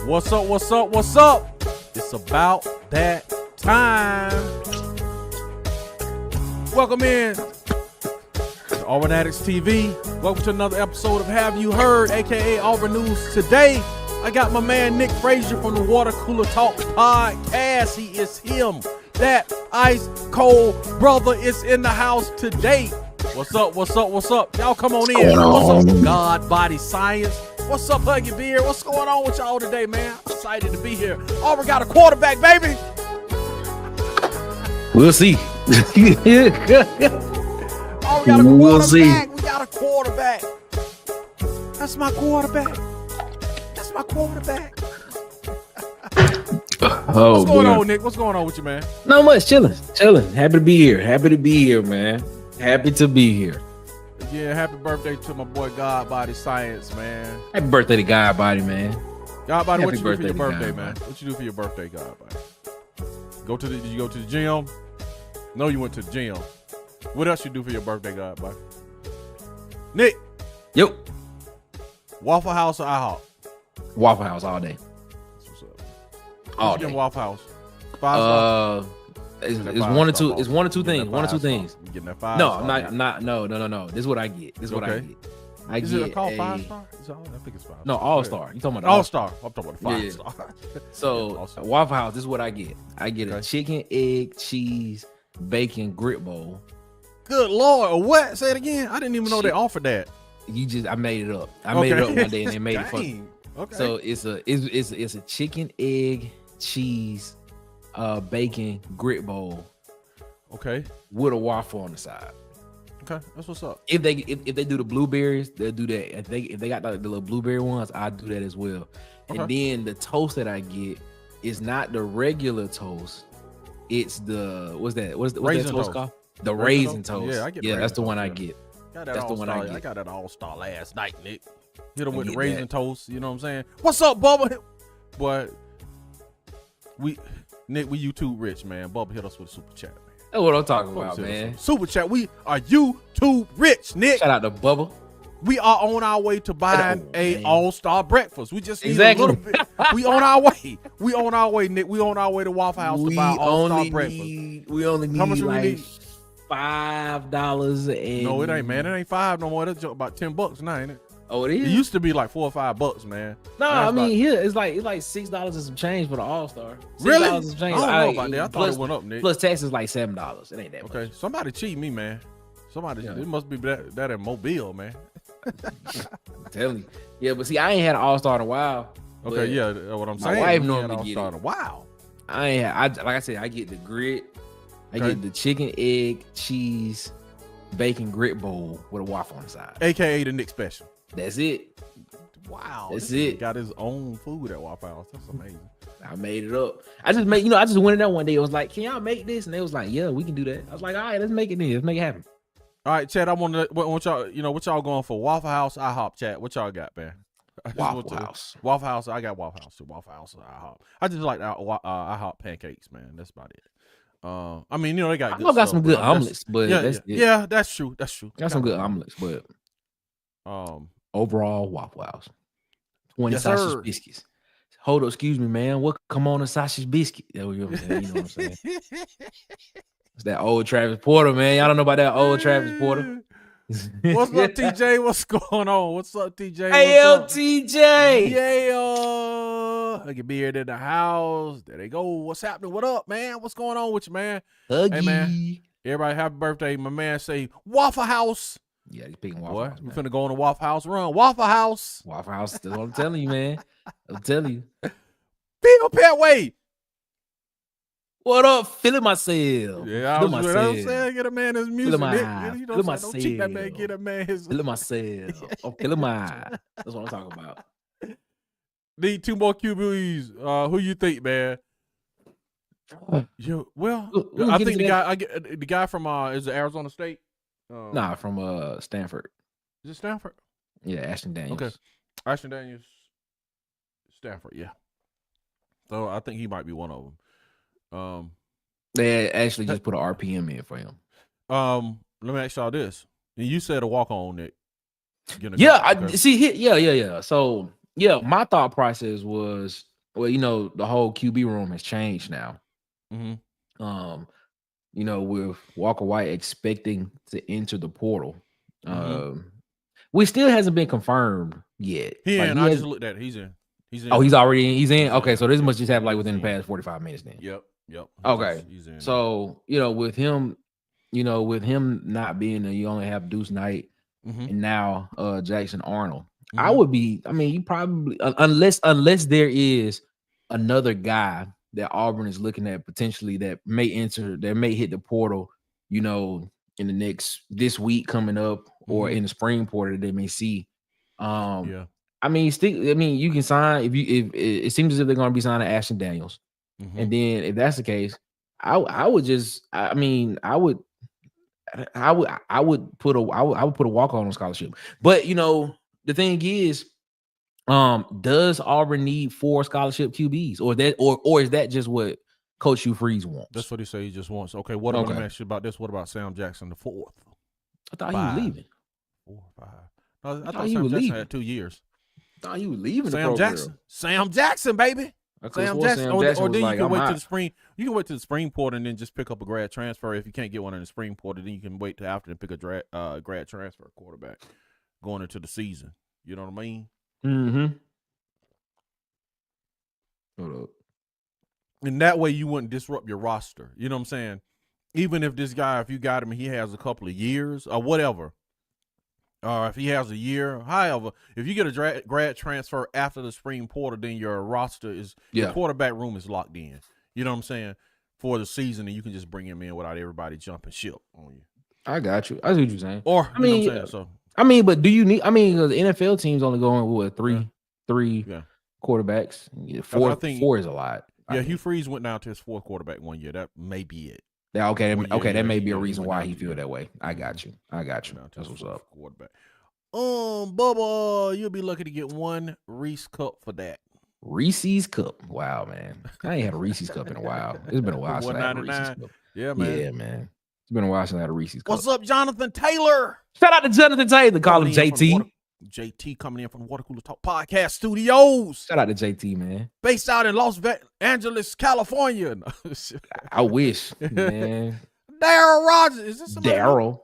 What's up? What's up? What's up? It's about that time. Welcome in to Auburn Addicts-TV. Welcome to another episode of Have You Heard, aka Auburn News. Today, I got my man Nick Frazier from the Water Cooler Talk podcast. He is him. That ice cold brother is in the house today. What's up? What's up? What's up? Y'all come on in. What's up, God Body Science? What's up, Huggy Beard? What's going on with y'all today, man? I'm excited to be here. Auburn got a quarterback, baby. We'll see. Auburn got a quarterback. We'll see. We got a quarterback. That's my quarterback. That's my quarterback. Oh, what's going on, Nick? What's going on with you, man? Not much. Chilling. Happy to be here. Man. Happy to be here. Yeah, happy birthday to my boy God Body Science, man. Happy birthday to God Body, man. God Body, what Happy you do for your birthday to birthday, God man? Body. What you do for your birthday, God Body? Did you go to the gym? No, you went to the gym. What else you do for your birthday, God Body? Nick. Yep. Waffle House or IHOP? Waffle House all day. That's what's up. All day. day. Waffle House. 5 stars. It's five one or star. two. It's one or two things. One or two things. You getting that 5 No, star? I'm not. No. This is what I get. Is Is it called 5 star? I think it's 5 star. No, All Star. You talking about All Star? I'm talking about 5 Yeah. star. So All-Star. Waffle House. This is what I get. I get Okay. a chicken, egg, cheese, bacon grit bowl. Good Lord. What? Say it again. I didn't even know they Shit. offered that. I made it up. I made it up one day and they made it for me. Dang. Okay. So it's a chicken, egg, cheese, bacon grit bowl okay. with a waffle on the side. Okay. That's what's up. If they do the blueberries, they'll do that. If they got the little blueberry ones, I do that as well. Okay. And then the toast that I get is not the regular toast. It's the what's that Raisin toast toast. called? The Raisin raisin toast? toast. Yeah, I get Yeah, raisin that's the toast, one I yeah. get. Got that That's the one I All-Star. get. I got that All-Star last night, Nick. Hit him I with the get raisin that. toast. You know what I'm saying? What's up, Bubba? But Nick, we YouTube rich, man. Bubba hit us with a super chat, man. That's what I'm talking Bubba about, hit us man. with a super chat. We are YouTube rich, Nick. Shout out to Bubba. We are on our way to buying a man. All-Star breakfast. We just need Exactly. a little bit. We on our way. We on our way, Nick. We on our way to Waffle House to buy All-Star breakfast. We only need How much do we like need? $5 and No, it ain't, man. It ain't 5 no more. That's about $10 now, ain't it? Oh, it It is. used to be like $4 or $5, man. No, Now I it's mean about- here it's like $6 and some change for the All-Star. Really? $6 and I some don't change. know about that. I thought it went up, Nick. Plus tax is like $7. It ain't that Okay, much. somebody cheat me, man. Somebody, Yeah. it must be that in Mobile, man. I'm telling you. Yeah, but see, I ain't had an All-Star in a while. Okay, but yeah, that's what I'm my saying. wife You ain't normally get All-Star it. in a while. I ain't had, like I said, I get the grit. I Okay. get the chicken, egg, cheese, bacon grit bowl with a waffle on the side. AKA the Nick special. That's it. Wow, That's this nigga it. got his own food at Waffle House. That's amazing. I made it up. I just went in there one day. I was like, "Can y'all make this?" And they was like, "Yeah, we can do that." I was like, "All right, let's make it then. Let's make it happen." All right, Chad. I want y'all. What y'all going for? Waffle House, IHOP, Chad. What y'all got, man? I just want Waffle to- House. Waffle House. I got Waffle House too. Waffle House, IHOP. I just like IHOP pancakes, man. That's about it. I mean, they got. I Good know I got stuff, some good but that's- omelets, but Yeah, that's yeah, it. that's true. That's true. Got some good omelets, but overall, Waffle House. 20 Yes, sausage sir. biscuits. Hold up, excuse me, man. What come on a sausage biscuit? You know what I'm saying? You know what I'm saying? It's that old Travis Porter, man. Y'all don't know about that old Travis Porter. What's up, TJ? What's going on? What's up, TJ? Hey, What's up? LTJ. Yeah, I can be here in the house. There they go. What's happening? What up, man? What's going on with you, man? Huggy. Hey, man. Everybody, happy birthday. My man say Waffle House. Yeah, he's picking Waffle Boy, House. we Man. finna go on the Waffle House run. Waffle House. Waffle House. That's what I'm telling you, man. I'm telling you. Bill Petway. What up? Feeling myself. Yeah, Feeling I'm saying, get a man his music. my- Nick. You know feeling what I'm saying? Don't cheat that man. myself. Get a man his. Feeling myself. I'm feeling my. That's what I'm talking about. Need 2 more QBs. Who you think, man? Well, We can I get think into the guy from is it Arizona State? Nah, from Stanford. Is it Stanford? Yeah, Ashton Daniels. Okay, Ashton Daniels, Stanford. Yeah. So I think he might be one of them. They actually just put an RPM in for him. Let me ask y'all this. And you said a walk on, Nick. Yeah, I see. Yeah. So yeah, my thought process was well, the whole QB room has changed now. Mm-hmm. With Walker White expecting to enter the portal. Mm-hmm. Which still hasn't been confirmed yet. I just looked at it. He's in. Oh, he's already in. He's in. Okay, in. so this must just happen like within the past 45 minutes then. Yep. Okay. He's in. So, with him not being there, you only have Deuce Knight and now Jackson Arnold. I would be, you probably unless there is another guy that Auburn is looking at potentially that may hit the portal, in this week coming up or in the spring portal that they may see. You can sign if it seems as if they're going to be signing Ashton Daniels, and then if that's the case, I would put a walk-on on scholarship. But the thing is, does Auburn need 4 scholarship QBs, or is that just what Coach Hugh Freeze wants? That's what he said. He just wants. Okay, what I'm going to ask you about this? What about Sam Jackson the 4th? I thought he was leaving. 4 or 5. No, I thought Sam Jackson had 2 years. I thought he was leaving. Sam Jackson, baby. Sam Jackson. Or then you can wait to the spring. You can wait to the spring portal and then just pick up a grad transfer. If you can't get one in the spring portal, then you can wait till after and pick a grad transfer quarterback going into the season. You know what I mean? Mm-hmm. Hold up. And that way you wouldn't disrupt your roster. You know what I'm saying? Even if this guy, if you got him, he has a couple of years or whatever. Or if he has a year, however, if you get a grad transfer after the spring portal, then your roster your quarterback room is locked in. You know what I'm saying? For the season, and you can just bring him in without everybody jumping ship on you. I got you. I see what you're saying. Or you know what I'm saying? So but do you need? The NFL teams only going with three quarterbacks. Yeah, four is a lot. Yeah, Hugh Freeze went down to his 4th quarterback one year. That may be it. Yeah, okay, that may be a reason why he feel that way. I got you. That's what's up. Quarterback. Bubba, you'll be lucky to get 1 Reese Cup for that. Reese's Cup. Wow, man. I ain't had a Reese's Cup in a while. It's been a while since I had a Reese's Cup. Yeah, man. Yeah, man. It's been a while since I had a Reese's Cup. What's up, Jonathan Taylor? Shout out to Jonathan Taylor. Call him JT. JT coming in from the Water Cooler Talk Podcast Studios. Shout out to JT, man. Based out in Los Angeles, California. I wish, man. Daryl Rogers. Is this Daryl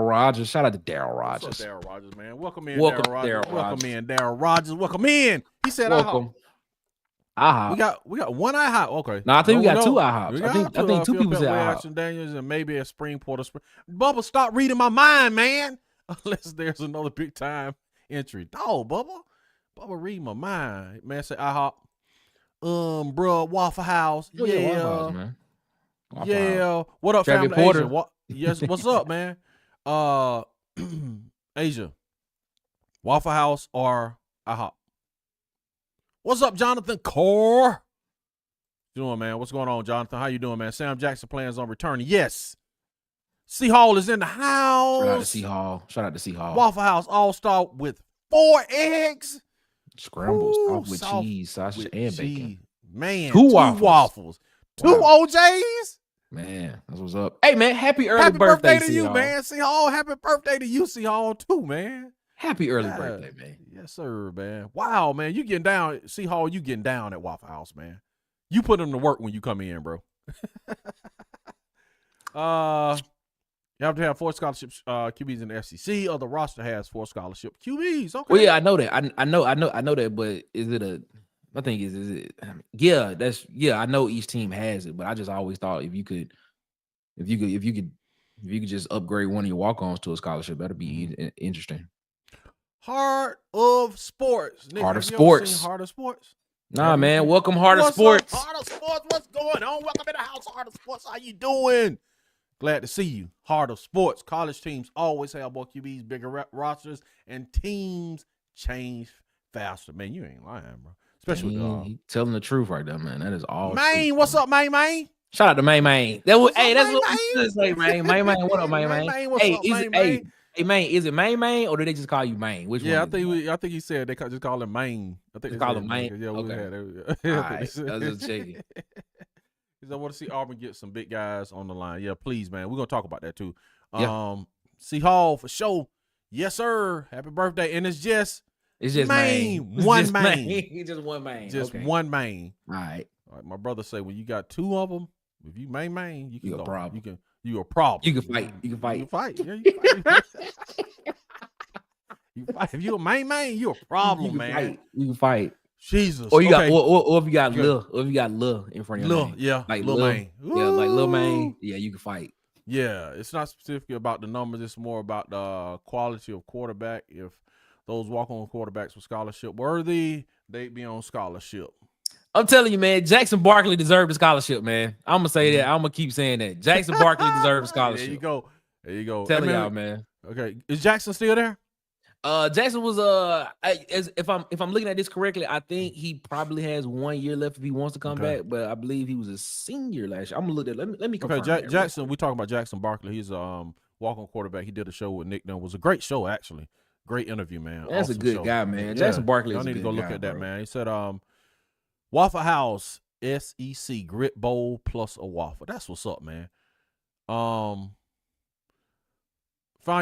Rogers. Shout out to Daryl Rogers. What's up, Daryl Rogers, man? Welcome in, Daryl Rogers. Welcome in, Daryl Rogers. Welcome in. He said, welcome. IHOP. We got 1 IHOP. Okay. No, I think we got 2 IHOPs. I think 2 people said IHOP. Daniels and maybe a spring portal. Bubba, stop reading my mind, man. Unless there's another big time entry. Dog, Bubba, read my mind. Man, say IHOP. Bro, Waffle House. Yeah. Waffle House, man. Yeah. What up, Travis family? Porter. Asia? Yes, what's up, man? Asia. Waffle House or IHOP? What's up, Jonathan Core? What you doing, man? What's going on, Jonathan? How you doing, man? Sam Jackson plans on returning. Yes. C Hall is in the house. Shout out to C Hall. Waffle House All-Star with 4 eggs. Scrambles with cheese, sausage, and bacon. Man, 2 waffles. 2 OJs. Man, that's what's up. Hey, man, happy birthday to you, man. C Hall, happy birthday to you, C Hall, too, man. Happy early birthday, man. Yes, sir, man. Wow, man, you getting down. C Hall, you getting down at Waffle House, man. You put them to work when you come in, bro. You have to have 4 scholarships QBs in the SEC, or the roster has 4 scholarship QBs. Okay. Well, yeah, I know that. I know that. But is it a? My thing is it? I know each team has it, but I just always thought if you could just upgrade one of your walk-ons to a scholarship, that'd be interesting. Heart of Sports. Nick, Heart of Sports. Heart of Sports. Nah, man. Welcome, Heart of Sports. Heart of Sports. What's going on? Welcome in the house, Heart of Sports. How you doing? Glad to see you. Heart of Sports. College teams always have more QBs, bigger rosters, and teams change faster. Man, you ain't lying, bro. Especially with telling the truth right there, man. That is all. Maine, what's up, Maine? Shout out to Maine. That's what we say, Maine. Maine, what up, Maine? Hey, Maine, is it Maine, or do they just call you Maine? Which one? I think he said they just call him Maine. I think they call him Maine. Yeah, okay. All right, I was just checking. I want to see Auburn get some big guys on the line. Yeah, please, man. We're going to talk about that, too. Yeah. C Hall, for sure. Yes, sir. Happy birthday. And it's just It's just main. It's One just main. It's just one main. Just okay. one main. All right. My brother say when you got two of them, if you main, you can You go. a problem. You a problem. You can fight. You can fight. You can fight. Yeah, you can fight. You fight. If you a main, you a problem, you man. Fight. You can fight. Jesus. Or you got, or if you got Lil in front of your name. Yeah, like Lil Main. Yeah, like Lil Main. Yeah, you can fight. Yeah, it's not specifically about the numbers. It's more about the quality of quarterback. If those walk-on quarterbacks were scholarship worthy, they'd be on scholarship. I'm telling you, man, Jackson Barkley deserved a scholarship, man. I'm gonna say that. I'm gonna keep saying that. Jackson Barkley deserved a scholarship. There you go. There you go. Telling y'all, man. Okay, is Jackson still there? Jackson was if I'm looking at this correctly, I think he probably has 1 year left if he wants to come back. But I believe he was a senior last year. I'm gonna look at. Let me confirm. Okay, Jackson. We talking about Jackson Barkley. He's a walk-on quarterback. He did a show with Nick Dunn. It was a great show, actually. Great interview, man. That's awesome a good show. guy, man. Jackson Barkley. I is need a to good go look guy, at that, bro. man. He said, Waffle House SEC Grit Bowl plus a waffle. That's what's up, man. Found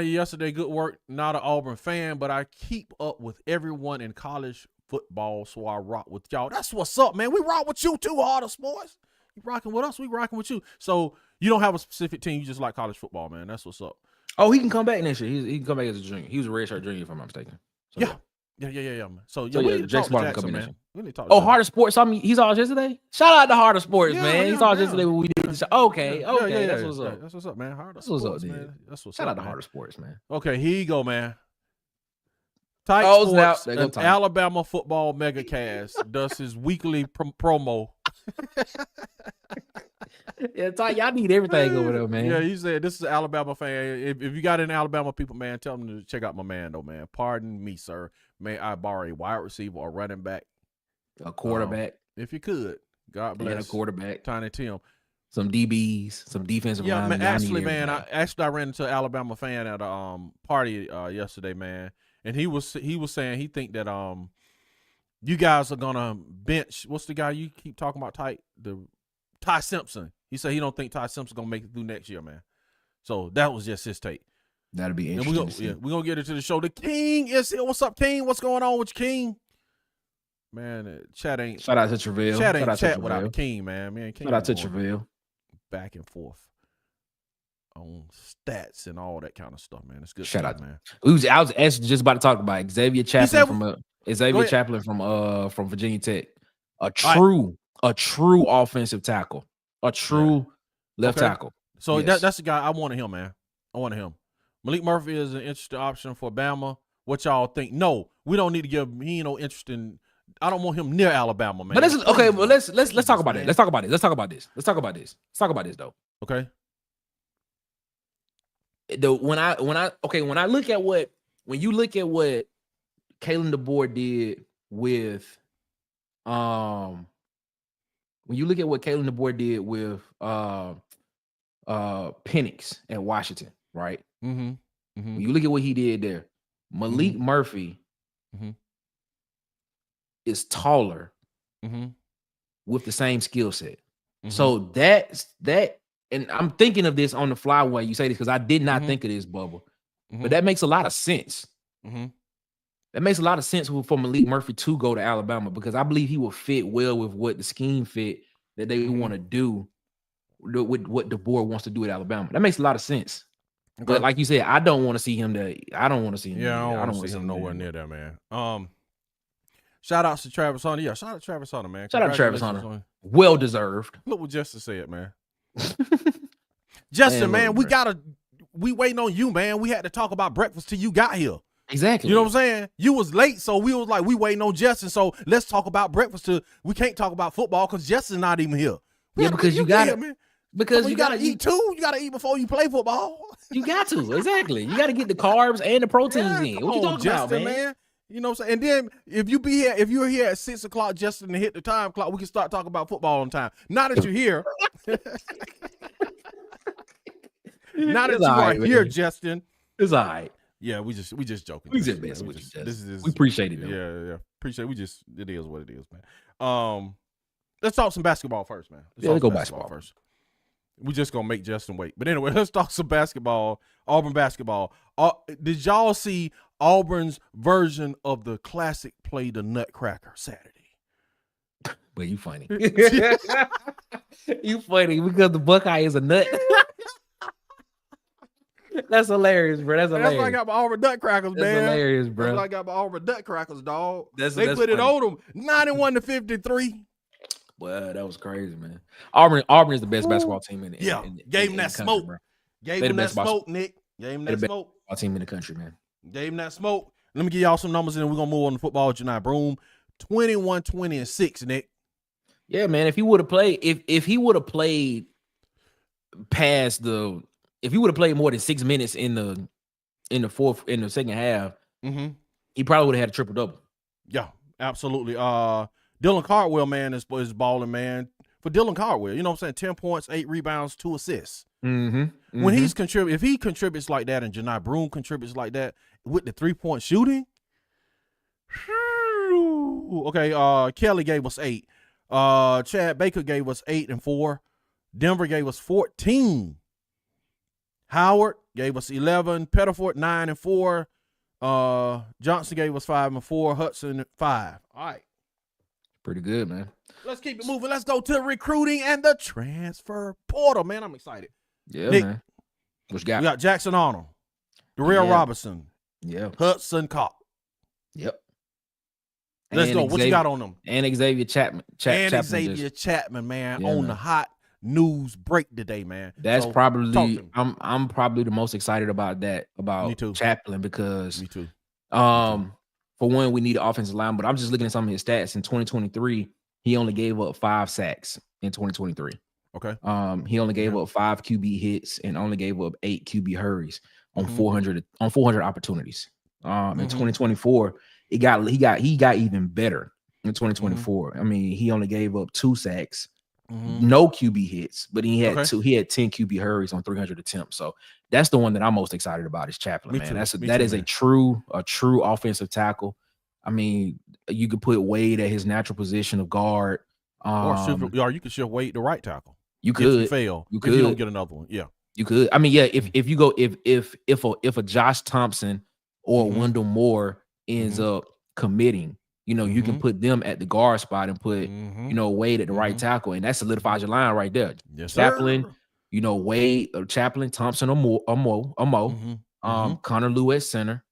you yesterday. Good work. Not an Auburn fan, but I keep up with everyone in college football, so I rock with y'all. That's what's up, man. We rock with you too, Harder Sports. You rocking with us, we rocking with you. So you don't have a specific team. You just like college football, man. That's what's up. Oh, he can come back next year. He can come back as a junior. He was a redshirt junior, if I'm not mistaken. So, yeah. Man. So yeah, we need to talk Jackson to Jackson, coming man. We need to talk to Oh, Jackson. Harder Sports. I mean, he's ours yesterday. Shout out to Harder Sports, man. He's ours yeah. yesterday when we did the show. Okay. That's what's up. That's what's up, man. Harder That's what's Sports, up, man. dude. That's what's Shout up, out to man. Harder Sports, man. Okay, here you go, man. Tight Sports, an Alabama football megacast, does his weekly promo. Yeah, Ty, y'all need everything over there, man. Yeah, he said this is an Alabama fan. If you got any Alabama people, man, tell them to check out my man, though, man. Pardon me, sir. May I borrow a wide receiver or running back? A quarterback. If you could. God bless. And a quarterback. Tiny Tim. Some DBs, some defensive linemen. Man, actually, man, I ran into an Alabama fan at a party yesterday, man. And he was saying he think that you guys are gonna bench. What's the guy you keep talking about? Ty Simpson. He said he don't think Ty Simpson's gonna make it through next year, man. So that was just his take. That'll be interesting. We're gonna get into the show. The King is here. What's up, King? What's going on with you, King? Man, chat ain't. Shout out to Travell. Chat ain't chat without the King, man. King shout out to Travell. Back and forth on stats and all that kind of stuff, man. It's good. Shout out, man. I was actually just about to talk about Xavier Chaplin from Virginia Tech. A true offensive tackle. A true left tackle. So that's the guy. I wanted him, man. I wanted him. Malik Murphy is an interesting option for Bama. What y'all think? No, we don't need to give him. He ain't no interest in. I don't want him near Alabama, man. But let's talk about it. Let's talk about this though. Okay. When you look at what Kalen DeBoer did with Penix at Washington, right? Mm-hmm. When you look at what he did there, Malik Murphy is taller with the same skill set. So that, and I'm thinking of this on the fly when you say this because I did not think of this, Bubba. But that makes a lot of sense. That makes a lot of sense for Malik Murphy to go to Alabama because I believe he will fit well with what the scheme fit that they want to do with what DeBoer wants to do at Alabama. That makes a lot of sense. Okay. But like you said, I don't want to see him there. I don't want to see him. Yeah, I don't want to see him nowhere near there, man. Shout outs to Travis Hunter. Yeah, shout out to Travis Hunter, man. Shout out to Travis Hunter. Well deserved. Look what Justin said, man. Justin, man, we waiting on you, man. We had to talk about breakfast till you got here. Exactly. You know what I'm saying? You was late, so we was like, we waiting on Justin. So let's talk about breakfast till we can't talk about football because Justin's not even here. Because you got it. Because you gotta eat too. You gotta eat before you play football. You got to, exactly. You gotta get the carbs and the proteins in. What you talking Justin, about, man? You know what I'm saying? And then if you're here at 6 o'clock, Justin, to hit the time clock, we can start talking about football on time. Now that you're here. Now that you are here, Justin. It's all right. Yeah, we just joking. We just messing with you, Justin. We appreciate it, though. Yeah. Appreciate it. It is what it is, man. Let's talk some basketball first, man. Let's go basketball first. We just gonna make Justin wait. But anyway, let's talk some basketball. Auburn basketball. Did y'all see Auburn's version of the classic play, the Nutcracker Saturday. But you funny. You funny because the Buckeye is a nut. That's hilarious, bro. That's hilarious. That's why I got my Auburn Nutcrackers, man. That's hilarious, bro. That's why I got my Auburn Nutcrackers, dog. They that's put it funny. on them 91-53. Well, that was crazy, man. Auburn is the best basketball team in the gave him that country, smoke. Bro. Gave him that smoke, Nick. Gave him that smoke. Our team in the country, man. Gave him that smoke. Let me give y'all some numbers, and then we're gonna move on to football. Janai Broom, 21-20-6, Nick. Yeah, man. If he would have played, if he would have played past the, if he would have played more than 6 minutes in the second half, he probably would have had a triple double. Yeah, absolutely. Dylan Cardwell, man, is balling, man. For Dylan Cardwell, you know what I'm saying? 10 points, 8 rebounds, 2 assists. When he's if he contributes like that, and Janai Broom contributes like that with the 3-point shooting, okay. Kelly gave us 8. Chad Baker gave us 8 and 4. Denver gave us 14. Howard gave us 11. Pettiford 9 and 4. Johnson gave us 5 and 4. Hudson 5. All right. Pretty good, man. Let's keep it moving. Let's go to recruiting and the transfer portal, man. I'm excited. Yeah, Nick, man. What you got? We got Jackson Arnold, Darrell Robinson, Hudson Cobb. Yep. Let's go. What you got on them? And Xavier Chapman. Xavier Chapman, man, on the hot news break today, man. That's probably I'm probably the most excited about that, about Chaplin, because me too. For one, we need an offensive line, but I'm just looking at some of his stats. In 2023, he only gave up 5 sacks in 2023. Okay. He only gave up 5 QB hits and only gave up 8 QB hurries on 400 opportunities. In 2024, he got even better in 2024. I mean, he only gave up 2 sacks, no QB hits, but he had 10 QB hurries on 300 attempts. So that's the one that I'm most excited about is Chaplin, man. That is a true offensive tackle. I mean, you could put Wade at his natural position of guard. Or you could shift Wade to right tackle. You could. If you fail. You could. If you don't get another one. Yeah. You could. I mean, yeah, if you go if a Josh Thompson or Wendell Moore ends up committing, you can put them at the guard spot and put, Wade at the right tackle, and that solidifies your line right there. Yes, Chaplin, Wade, Chaplin, Thompson, or Mo, Connor Lewis center.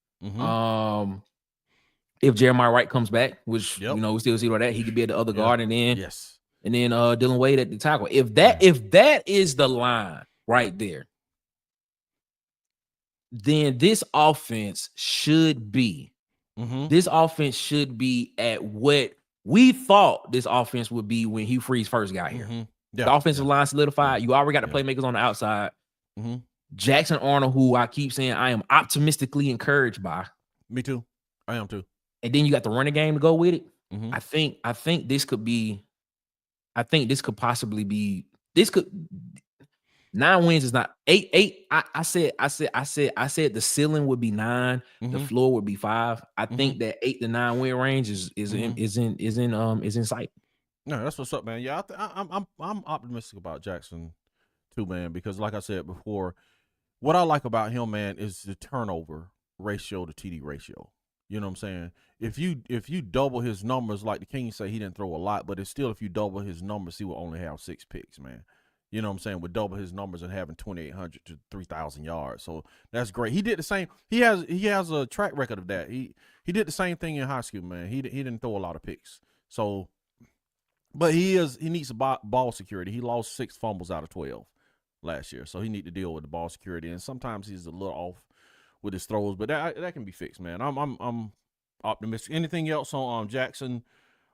If Jeremiah Wright comes back, which we still see that, he could be at the other guard, and then Dylan Wade at the tackle. If that is the line right there, then this offense should be at what we thought this offense would be when Hugh Freeze first got here. The offensive line solidified. You already got the playmakers on the outside. Jackson Arnold, who I keep saying I am optimistically encouraged by. Me too. I am too. And then you got the running game to go with it. I think this could possibly be 9 wins is not 8. I said the ceiling would be 9, the floor would be 5. I think that 8 to 9 win range is in sight. No, that's what's up, man. Yeah, I'm optimistic about Jackson too, man, because like I said before, what I like about him, man, is the turnover ratio to TD ratio. You know what I'm saying? If you double his numbers, like the Kings say, he didn't throw a lot, but it's still, if you double his numbers, he will only have 6 picks, man. You know what I'm saying? With double his numbers and having 2,800 to 3,000 yards. So that's great. He did the same. He has a track record of that. He did the same thing in high school, man. He didn't throw a lot of picks. So, but he needs a ball security. He lost 6 fumbles out of 12 last year. So he need to deal with the ball security. And sometimes he's a little off with his throws, but that can be fixed, man. I'm optimistic. Anything else on Jackson?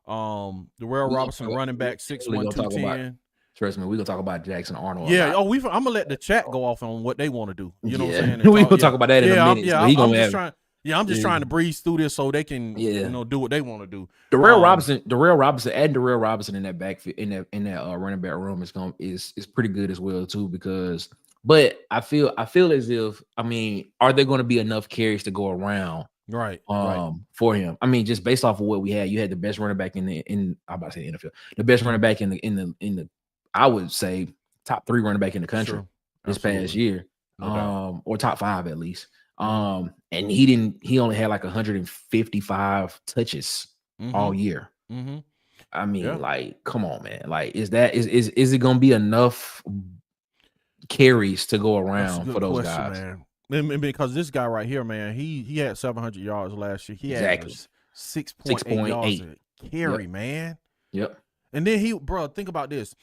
Darrell Robinson, running back, 6'1", 210. Trust me, we're gonna talk about Jackson Arnold. Yeah. I'm gonna let the chat go off on what they want to do. You know what I'm saying? We're gonna talk about that in a minute. I'm just trying to breeze through this so they can do what they want to do. Darrell Robinson in that backfield in that running back room is pretty good as well too, because I feel as if, I mean, are there going to be enough carries to go around? Right. For him. I mean, just based off of what we had, you had the best running back I'm about to say NFL, the best running back in the I would say top 3 running back in the country this past year, or top 5 at least. And he only had like 155 touches all year. I mean, like, come on, man. Like, is it gonna be enough carries to go around for those guys? Man. Because this guy right here, man, he had 700 yards last year. He had 6.8 yards a carry, man. Yep. And then bro, think about this.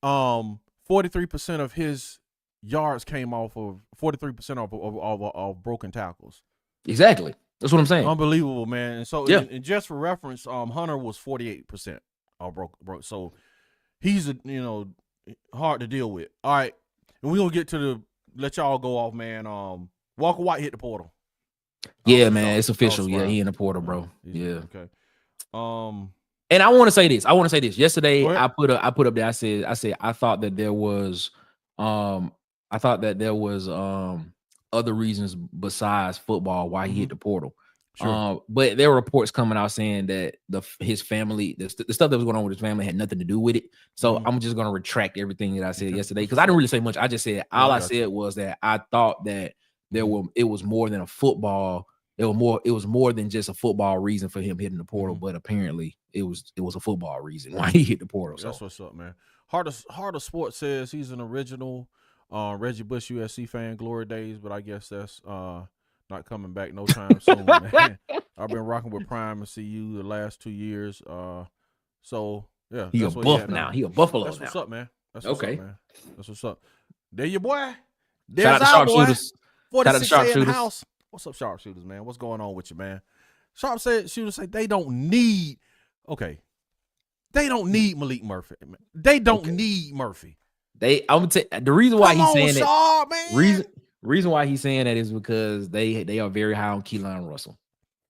43% of his yards came off of 43% of broken tackles. Exactly. That's what I'm saying. Unbelievable, man. And so, and just for reference, Hunter was 48% of broke. So he's hard to deal with. All right, and we're gonna get to let y'all go off, man. Walker White hit the portal. Yeah, man, it's official. Yeah, he in the portal, bro. Yeah. Okay. And I want to say this. Yesterday, I put up there. I said I thought that there was other reasons besides football why he hit the portal. Sure. But there were reports coming out saying that his family, the stuff that was going on with his family had nothing to do with it. So I'm just going to retract everything that I said yesterday, because I didn't really say much. I just said I said was that I thought that it was more than a football. It was more than just a football reason for him hitting the portal, but apparently it was a football reason why he hit the portal. That's what's up, man. Heart of Sports says he's an original Reggie Bush USC fan, glory days, but I guess that's not coming back no time soon, man. I've been rocking with Prime and CU the last 2 years. So yeah, he a buff now. He a Buffalo. That's now. What's up, man. That's okay. What's up, man. That's what's up. There your boy. There's our boy. 46A in the house. What's up, sharpshooters, man? What's going on with you, man? Shooters say they don't need. Okay, they don't need Malik Murphy. Man. They don't need Murphy. I'm gonna tell the reason why he's saying that. Man. Reason why he's saying that is because they are very high on Keelan Russell.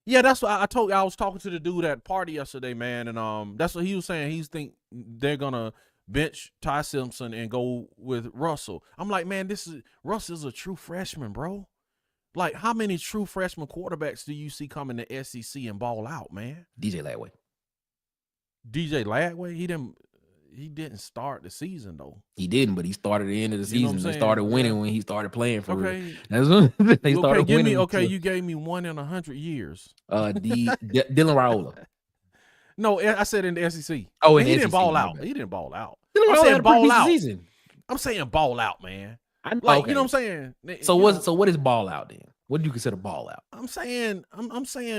Yeah, that's what I told you. I was talking to the dude at party yesterday, man, and that's what he was saying. He's think they're gonna bench Ty Simpson and go with Russell. I'm like, man, Russell's a true freshman, bro. Like, how many true freshman quarterbacks do you see coming to SEC and ball out, man? DJ Ladway, he didn't start the season though. He didn't, but he started the end of the season. They started winning when he started playing for real. That's when they started winning. You gave me 1 in 100 years. Dylan Raiola. No, I said in the SEC. Oh, he didn't ball out. He didn't ball out. I'm saying ball out. Season. I'm saying ball out, man. You know what I'm saying? So what is ball out then? What do you consider ball out? I'm saying,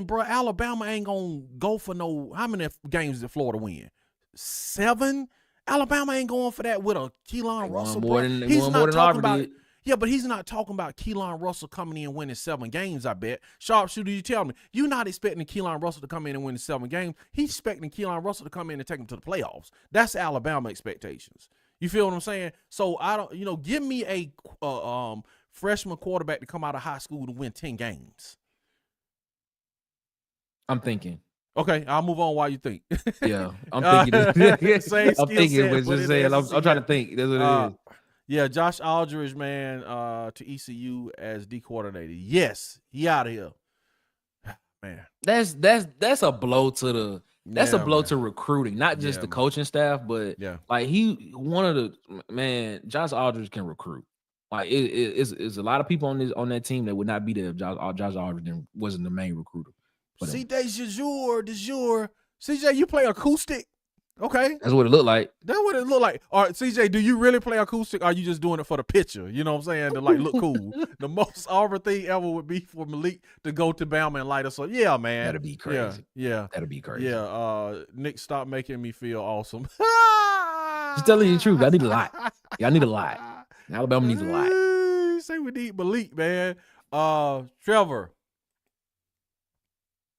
bro, Alabama ain't gonna go for how many games did Florida win? 7? Alabama ain't going for that with a Keelan Russell. He's not talking about. Yeah, but he's not talking about Keelan Russell coming in and winning 7 games, I bet. Sharpshooter, you tell me. You're not expecting Keelan Russell to come in and win 7 games. He's expecting Keelan Russell to come in and take him to the playoffs. That's Alabama expectations. You feel what I'm saying? So I don't, give me a freshman quarterback to come out of high school to win 10 games. I'm thinking. Okay, I'll move on while you think. Yeah, I'm thinking. I'm thinking, but just saying, I'm trying to think. That's what it is. Yeah, Josh Aldridge, man, to ECU as D coordinator. Yes, he out of here. Man, that's a blow to the. That's a blow to recruiting, not just the coaching staff, but like Josh Aldridge can recruit. Like it's a lot of people on that team that would not be there if Josh Aldridge wasn't the main recruiter. CJ de jour. CJ, you play acoustic? Okay. That's what it looked like. That's what it looked like. All right, CJ, do you really play acoustic, or are you just doing it for the picture? You know what I'm saying? To like look cool. The most Auburn thing ever would be for Malik to go to Bama and light us up. Yeah, man. That'd be crazy. Yeah. That'd be crazy. Yeah. Nick, stop making me feel awesome. Just telling you the truth. I need a lot. Y'all need a lot. Alabama needs a lot. You say we need Malik, man. Trevor.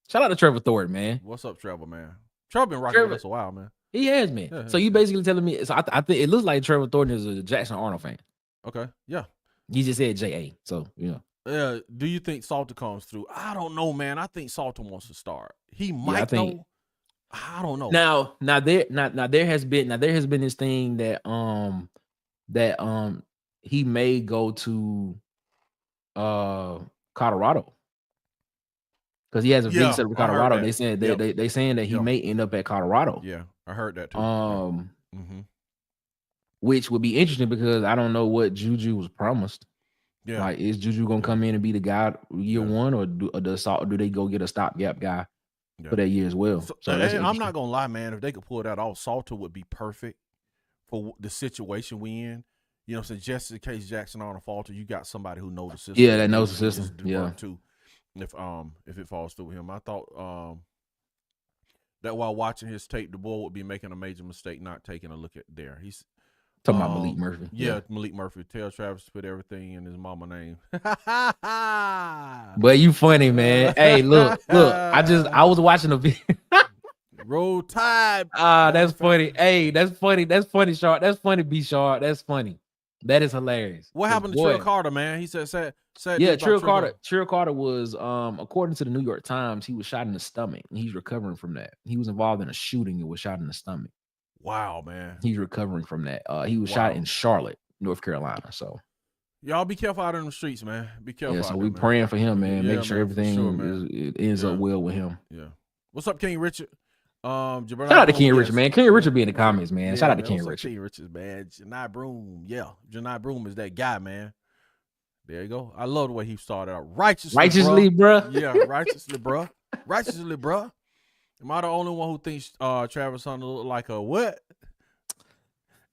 Shout out to Trevor Thornton, man. What's up, Trevor, man? Trevor been rocking with us a while, man. He has, man. Yeah. So you basically telling me? So I think it looks like Trevor Thornton is a Jackson Arnold fan. Okay, yeah. He just said J.A. So yeah. Do you think Salter comes through? I don't know, man. I think Salter wants to start. He might though. I don't know. Now there has been this thing that he may go to Colorado. Because he has a visa to Colorado. They said they saying that he may end up at Colorado. Yeah, I heard that too. Which would be interesting because I don't know what Juju was promised. Yeah. Like, is Juju gonna come in and be the guy year one, or do they go get a stopgap guy for that year as well? So that's I'm not gonna lie, man. If they could pull that off, Salter would be perfect for the situation we in. You know, so just in case Jackson Arnold falter, you got somebody who knows the system. Yeah, that knows the system. Yeah. Too, if it falls through him, I thought that while watching his tape, the boy would be making a major mistake not taking a look at there. He's talking about Malik Murphy. Yeah, Malik Murphy. Tell Travis to put everything in his mama name. But you funny, man. Hey, look. I was watching a video. Roll Tide. That's funny. Hey, that's funny. That's funny, Sharp. That's funny, B Sharp. That's funny. That is hilarious. What happened to Trill Carter, man? He said yeah, Trill Carter was according to the New York Times, he was shot in the stomach and he's recovering from that. He was involved in a shooting and was shot in the stomach. Wow, man. He's recovering from that. He was shot in Charlotte, North Carolina. So y'all be careful out in the streets, man. Be careful. Yeah, so we praying for him, man. Make sure everything it ends up well with him. Yeah. What's up, King Richard? Shout out to King Richard, man. King Richard be in the comments, man. Shout out to King Richard. King Richard, man. Janai Broom. Yeah. Janai Broom is that guy, man. There you go. I love the way he started out. Righteously, bruh. Yeah, righteously, bruh. Righteously, bruh. Am I the only one who thinks Travis Hunter look like a what?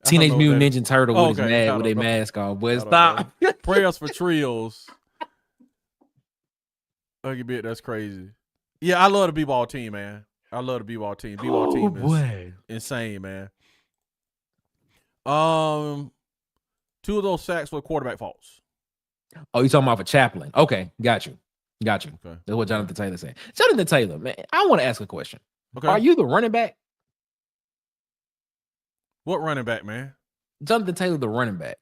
Teenage Mutant Ninja Turtle with his with their mask on. But stop. Prayers for Trios. That's crazy. Yeah, I love the B-ball team, man. I love the B-ball team. B-ball team is insane, man. 2 of those sacks were quarterback faults. Oh, you talking about for Chaplin? Okay, got you. Okay. That's what Jonathan Taylor said. Jonathan Taylor, man, I want to ask a question. Okay. Are you the running back? What running back, man? Jonathan Taylor, the running back.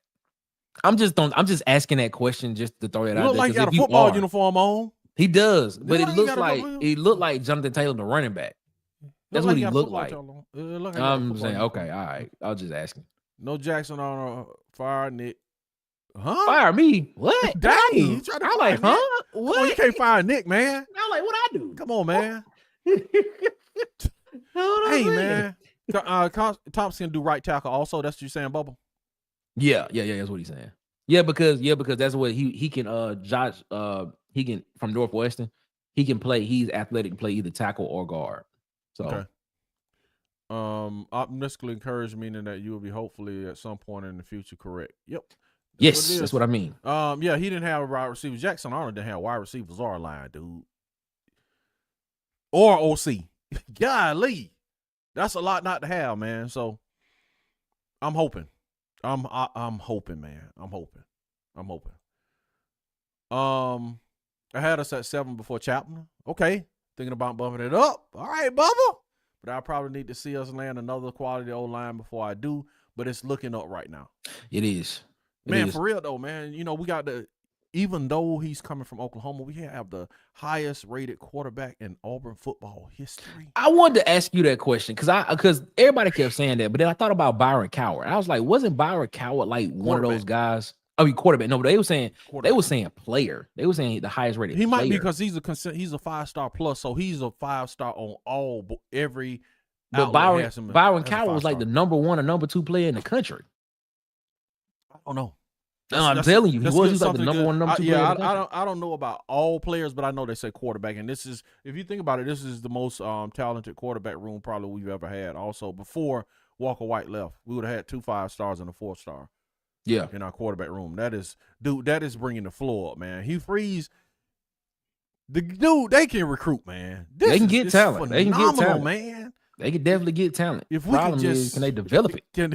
I'm just asking that question just to throw it out there. Look like he got a football uniform on. He does, but it looked like Jonathan Taylor, the running back. That's what he looked like. I'm saying, okay, all right. I'll just ask him. No Jackson Arnold, fire Nick. Huh? Fire me? What? Dang, you trying to I'm like, huh? What? Come on, you can't fire Nick, man. I'm like, what I do? Come on, man. Hey, man. Thompson do right tackle also. That's what you're saying, Bubba? Yeah. That's what he's saying. Yeah, because that's what he can. Josh, he can from Northwestern. He can play. He's athletic, play either tackle or guard. So, okay. Optimistically encouraged, meaning that you will be hopefully at some point in the future correct. Yep. That's what I mean. Yeah, he didn't have wide receivers. Jackson Arnold didn't have wide receivers or a line, dude. Or OC. Golly. That's a lot not to have, man. So I'm hoping. I'm hoping, man. I'm hoping. I had us at 7 before Chapman. Okay. Thinking about bumping it up. All right, Bubba. But I probably need to see us land another quality O-line before I do. But it's looking up right now. It is. Man, for real though, man. You know, we got even though he's coming from Oklahoma, we have the highest rated quarterback in Auburn football history. I wanted to ask you that question because everybody kept saying that, but then I thought about Byron Coward. I was like, wasn't Byron Coward like one of those guys? I mean, quarterback. No, but they were saying player. They were saying the highest rated. He might player. be because he's a 5-star plus, so he's a 5-star on every. But Byron Coward was like the number 1 or number 2 player in the country. I don't know. No, I'm telling you, he was like the number 1, number 2 player. I don't know about all players, but I know they say quarterback. And this is, if you think about it, this is the most talented quarterback room probably we've ever had. Also, before Walker White left, we would have had 2 5-stars and a 4-star. Yeah, in our quarterback room. That is bringing the floor up, man. Hugh Freeze, the dude, they can recruit, man. They can get talent. They can get talent, man. They can definitely get talent. If we Problem is, can they develop it? Can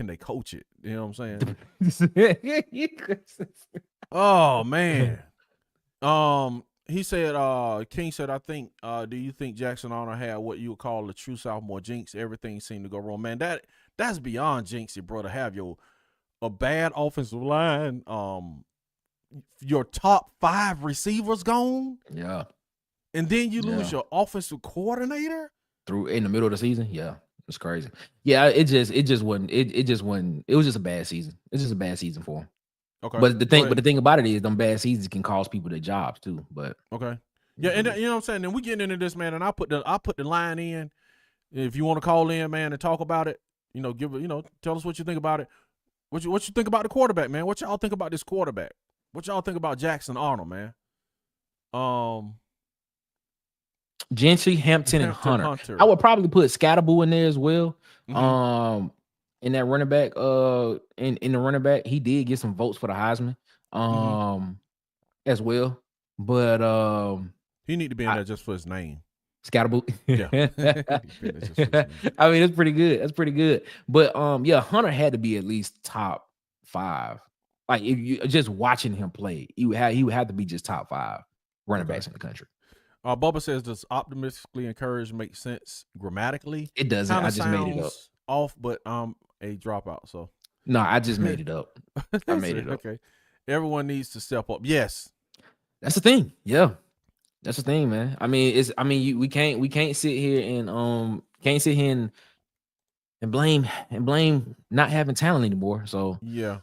they coach it? You know what I'm saying? Oh man. He said, King said, I think, do you think Jackson Arnold had what you would call a true sophomore jinx? Everything seemed to go wrong. Man, that's beyond jinxy, bro, to have a bad offensive line, your top 5 receivers gone. Yeah. And then you lose your offensive coordinator in the middle of the season. Yeah. It's crazy. Yeah, it just wasn't. It was just a bad season. It's just a bad season for him. Okay. But the thing about it is, them bad seasons can cost people their jobs too. But okay. Yeah, and you know what I'm saying. And we getting into this, man. And I put the line in. If you want to call in, man, and talk about it, tell us what you think about it. What you think about the quarterback, man? What y'all think about this quarterback? What y'all think about Jackson Arnold, man? Gentry, Hampton, and Hunter. I would probably put Scatterboo in there as well. In that running back, in the running back, he did get some votes for the Heisman, as well. But he need to be in there just for his name. Scatterboo. Yeah. I mean, that's pretty good. That's pretty good. But yeah, Hunter had to be at least top 5. Like if you just watching him play, he would have to be just top 5 running backs in the country. Bubba says, does optimistically encourage make sense grammatically? It doesn't. I just made it up. Off, but a dropout. So no, I just made it up. I made it up. Okay. Everyone needs to step up. Yes. That's the thing. Yeah. That's the thing, man. I mean, we can't sit here and blame not having talent anymore. So yeah.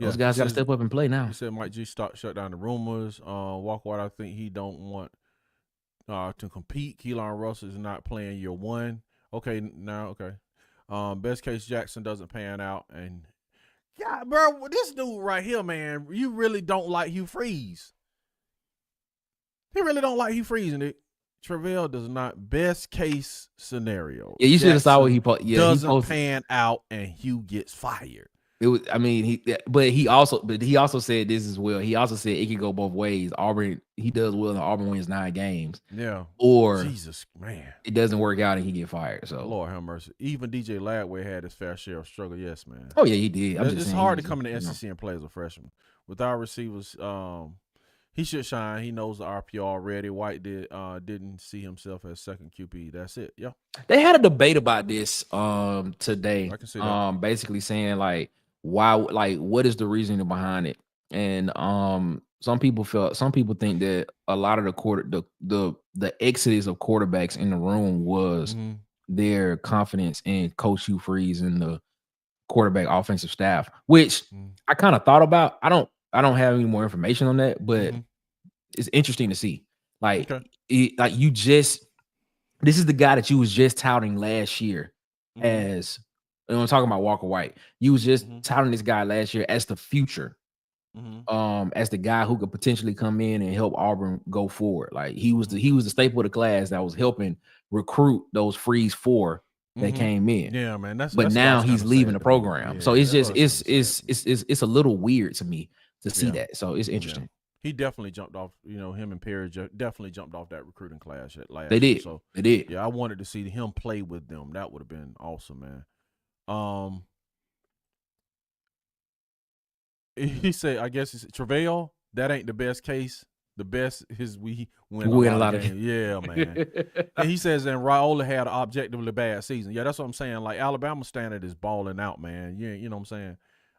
Those guys got to step up and play now. He said Mike G shut down the rumors. Walk White, I think he don't want to compete. Keelan Russell is not playing year 1. Okay, now okay. Best case Jackson doesn't pan out, and yeah, bro, this dude right here, man, you really don't like Hugh Freeze. He really don't like Hugh Freeze, and Travell does not. Best case scenario. Yeah, you should have saw what he doesn't pan out, and Hugh gets fired. It was. I mean, he also said this as well. He also said it could go both ways. Auburn, he does well, and Auburn wins 9 games. Yeah. Or Jesus, man, it doesn't work out and he get fired. So Lord have mercy. Even DJ Ladway had his fair share of struggle. Yes, man. Oh yeah, he did. It's hard to come in the SEC and play as a freshman with our receivers. He should shine. He knows the RPO already. White didn't see himself as second QB. That's it. Yeah. They had a debate about this today. I can see that. Basically saying like why, like what is the reasoning behind it? And some people think that a lot of the exodus of quarterbacks in the room was their confidence in Coach Hugh Freeze and the quarterback offensive staff, which I kind of thought about. I don't have any more information on that, but it's interesting to see. Like, this is the guy that you was just touting last year as, I'm talking about Walker White. You was just touting this guy last year as the future, as the guy who could potentially come in and help Auburn go forward. Like he was the staple of the class that was helping recruit those Freeze 4 that came in. Yeah, man. But now he's leaving the program. Yeah, so it's just it's a little weird to me to see that. So it's interesting. Yeah. He definitely jumped off, him and Perry definitely jumped off that recruiting class last year. Did. So they did. Yeah, I wanted to see him play with them. That would have been awesome, man. He said, I guess it's Travell. That ain't the best case. The best is we win a lot of games. Yeah, man. And he says, and Raiola had an objectively bad season. Yeah, that's what I'm saying. Like Alabama standard is balling out, man. Yeah, you know what I'm saying.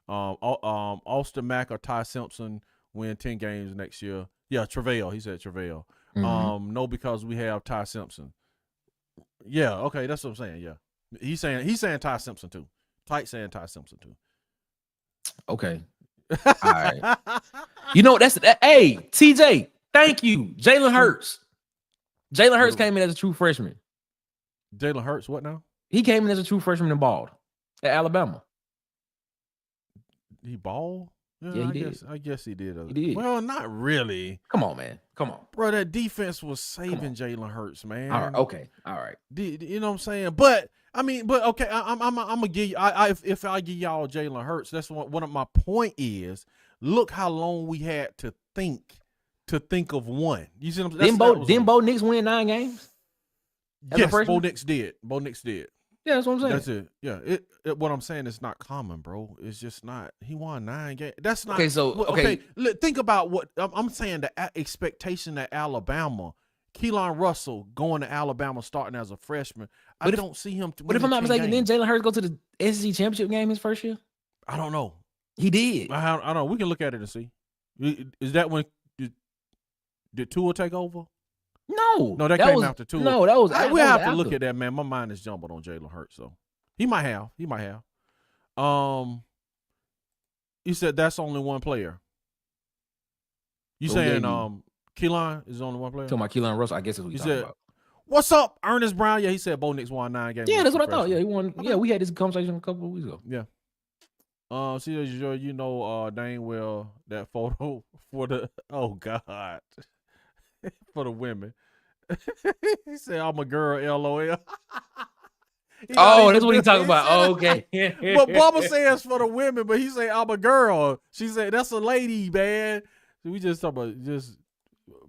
Austin Mack or Ty Simpson win 10 games next year. Yeah, Travell. He said Travell. No, because we have Ty Simpson. Yeah, okay, that's what I'm saying. Yeah, he's saying Ty Simpson too. Tyke saying Ty Simpson too. Okay. All right. That's hey, TJ, thank you. Jalen Hurts. Jalen Hurts came in as a true freshman. Jalen Hurts, what now? He came in as a true freshman and balled at Alabama. He balled? Yeah, he did. I guess he did. He did. Well, not really. Come on, man. Come on. Bro, that defense was saving Jalen Hurts, man. All right. Okay. All right. You know what I'm saying? But okay, I'm gonna give you if I give y'all Jalen Hurts, that's one of my point is look how long we had to think of one. You see what I'm saying? Didn't Bo Nix win 9 games? Yes, Bo Nix did. Bo Nix did. Yeah, that's what I'm saying. That's it. Yeah, what I'm saying is not common, bro. It's just not. He won 9 games. That's not. Okay, so okay. Think about what I'm saying. The expectation at Alabama, Keelan Russell going to Alabama starting as a freshman. I don't see him. But if I'm not mistaken, didn't Jalen Hurts go to the SEC championship game his first year? I don't know. He did. I don't know. We can look at it and see. Is that when did Tua take over? No, that came after Tua. No, that was. We have to look at that, man. My mind is jumbled on Jalen Hurts, so he might have. You said that's only one player. You saying Keelan is only one player? Talking about Keelan Russell, I guess is what you talking about. What's up, Ernest Brown? Yeah, he said Bo Nix won 9 games. Yeah, that's what I thought. Yeah, he won. Okay. Yeah, we had this conversation a couple of weeks ago. Yeah. CJ, you know, dang well that photo for the God for the women. He said, "I'm a girl." LOL. Oh, that's what he talking about. Oh, okay. But Bubba says for the women, but he said, "I'm a girl." She said, "That's a lady, man." So we just talk about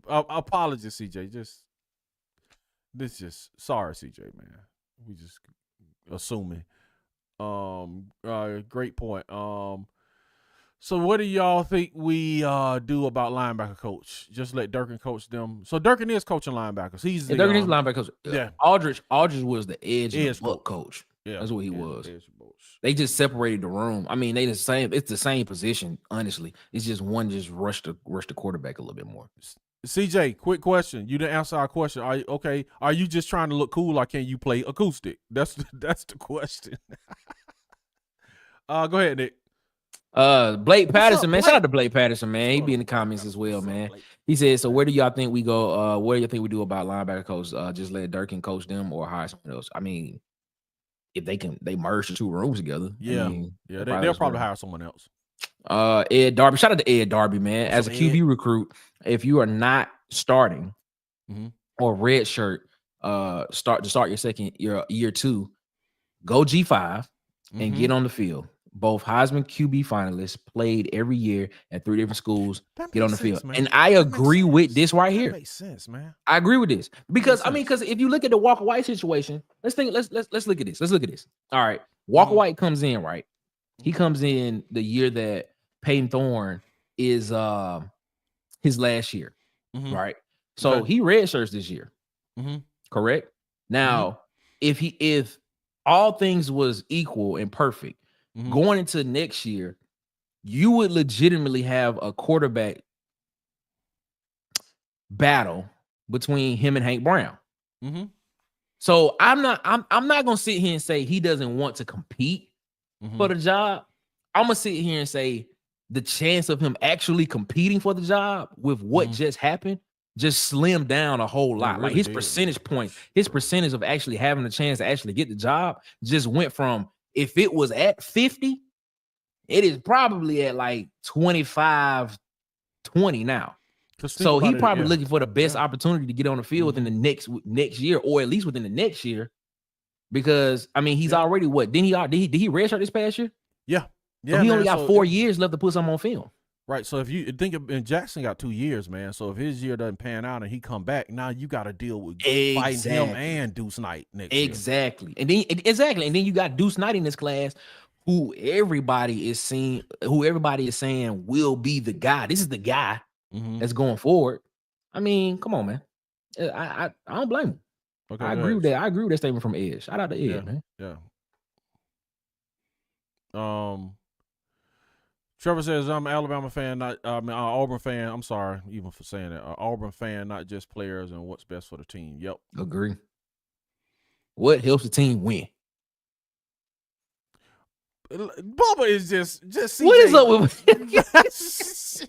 apologies, CJ. Sorry, CJ, man. We just assuming. Great point. So what do y'all think we do about linebacker coach? Just let Durkin coach them. So Durkin is coaching linebackers. He's the Durkin is linebacker coach. Yeah. Aldridge was the edge coach. Yeah, that's what he was. They just separated the room. I mean, it's the same position, honestly. It's just one just rushed the quarterback a little bit more. CJ, quick question. You didn't answer our question. Are you okay? Are you just trying to look cool, or can you play acoustic? That's the question. Go ahead, Nick. Blake Patterson, man. Shout out to Blake Patterson, man. He be in the comments as well, man. He said, "So where do y'all think we go? What do you think we do about linebacker coach? Just let Durkin coach them or hire someone else? I mean, if they merge the two rooms together, yeah, I mean, they'll probably hire someone else." Ed Darby. Shout out to Ed Darby, man. As a QB recruit, if you are not starting or red shirt, start your second year 2, go G5 and get on the field. Both Heisman QB finalists played every year at 3 different schools. Get on the field, man. And I agree with this right here. Makes sense, man. I agree with this because because if you look at the Walker White situation, let's look at this. Let's look at this. All right, Walker White comes in, right? He comes in the year that Peyton Thorne is his last year, right? So he redshirts this year, correct? Now, if all things was equal and perfect, going into next year, you would legitimately have a quarterback battle between him and Hank Brown. So I'm not gonna sit here and say he doesn't want to compete for the job. I'm gonna sit here and say the chance of him actually competing for the job with what just happened just slimmed down a whole lot. Really like his percentage point, his percentage of actually having the chance to actually get the job just went from, if it was at 50, it is probably at like 25-20 now. So he probably looking for the best opportunity to get on the field within the next year, or at least within the next year, because I mean he's already what? Did he redshirt this past year? Yeah. So he only got 4 years left to put something on film. Right. So if you think and Jackson got 2 years, man. So if his year doesn't pan out and he come back, now you got to deal with fighting him and Deuce Knight next year. And then you got Deuce Knight in this class, who everybody is saying will be the guy. This is the guy that's going forward. I mean, come on, man. I don't blame him. Okay, I agree with that. I agree with that statement from Ed. Shout out to Ed, man. Yeah. Trevor says, I'm an Alabama fan, Auburn fan. I'm sorry, even for saying that. Auburn fan, not just players and what's best for the team. Yep. Agree. What helps the team win? Bubba is just CJ. What is up with Jesus,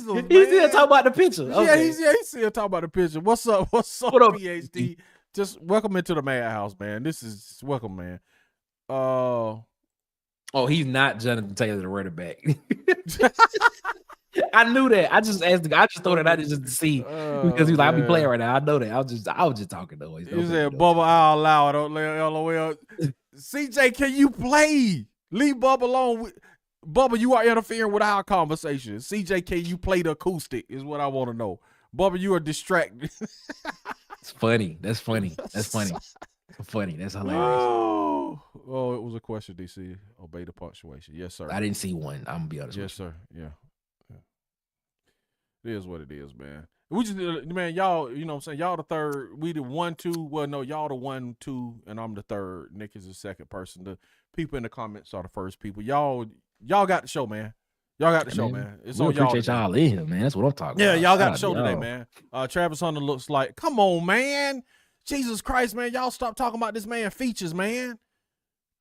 man. He's still talking about the picture. Okay. Yeah, he's still talking about the picture. What's up, PhD? Just welcome into the madhouse, man. This is welcome, man. Oh, he's not Jonathan Taylor, the running back. I knew that. I just asked. I just thought it out just to see because he's like, I'll be playing right now. I know that. I was just talking though. You said, Bubba, I'll allow it. Don't let LOL. CJ, can you play? Leave Bubba alone. Bubba, you are interfering with our conversation. CJ, can you play the acoustic? Is what I want to know. Bubba, you are distracted. It's funny. That's funny. That's funny. Funny. That's hilarious. Oh, it was a question, DC. Obey the punctuation. Yes, sir. I didn't see one. I'm gonna be honest. Yes, sir. Yeah. It is what it is, man. We just, man, y'all, you know what I'm saying? Y'all the third. We the 1, 2. Well, no, y'all the 1, 2, and I'm the third. Nick is the second person. The people in the comments are the first people. Y'all got the show, man. Y'all got the show, man. It's on y'all. Appreciate y'all in here, man. That's what I'm talking about. Yeah, y'all got the show today, man. Travis Hunter looks like, come on, man. Jesus Christ, man. Y'all stop talking about this man features, man.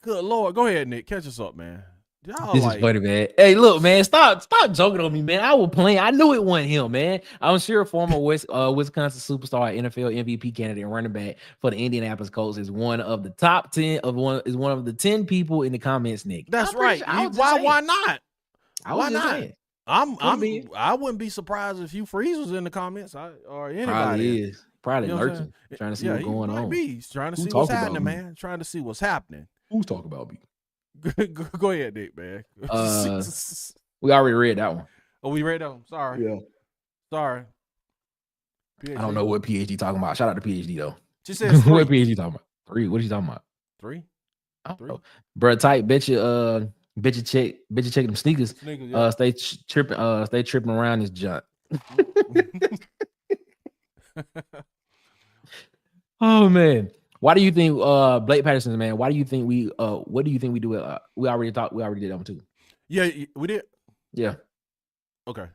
Good Lord. Go ahead, Nick. Catch us up, man. Y'all This is like, funny, man. Hey, look, man, stop joking on me, man. I was playing. I knew it wasn't him, man. I'm sure former Wisconsin superstar, NFL MVP candidate, and running back for the Indianapolis Colts is one of the top 10 of one is one of the 10 people in the comments, Nick. that's I'm pretty right. sure, I was just saying. Why not? I was Why just not? saying. I wouldn't be surprised if Hugh Freeze was in the comments or anybody. Probably is. Probably You know lurking, trying to see what's he going might on. be. He's trying to Who see what's talk about happening, me? man. Trying to see what's happening. Who's talking about me? Go ahead, Nick, man. We already read that one. Oh, we read that one. Sorry. Yeah. Sorry. PhD. I don't know what PhD talking about. Shout out to PhD though. She says 3. What PhD talking about? 3. What is he talking about? 3. I don't know. Bro, type bet you check them sneakers. Yeah. Stay tripping around this junk. Oh man. Why do you think Blake Patterson, man? Why do you think what do you think we do? We already did that one too. Yeah, we did. Yeah. Okay.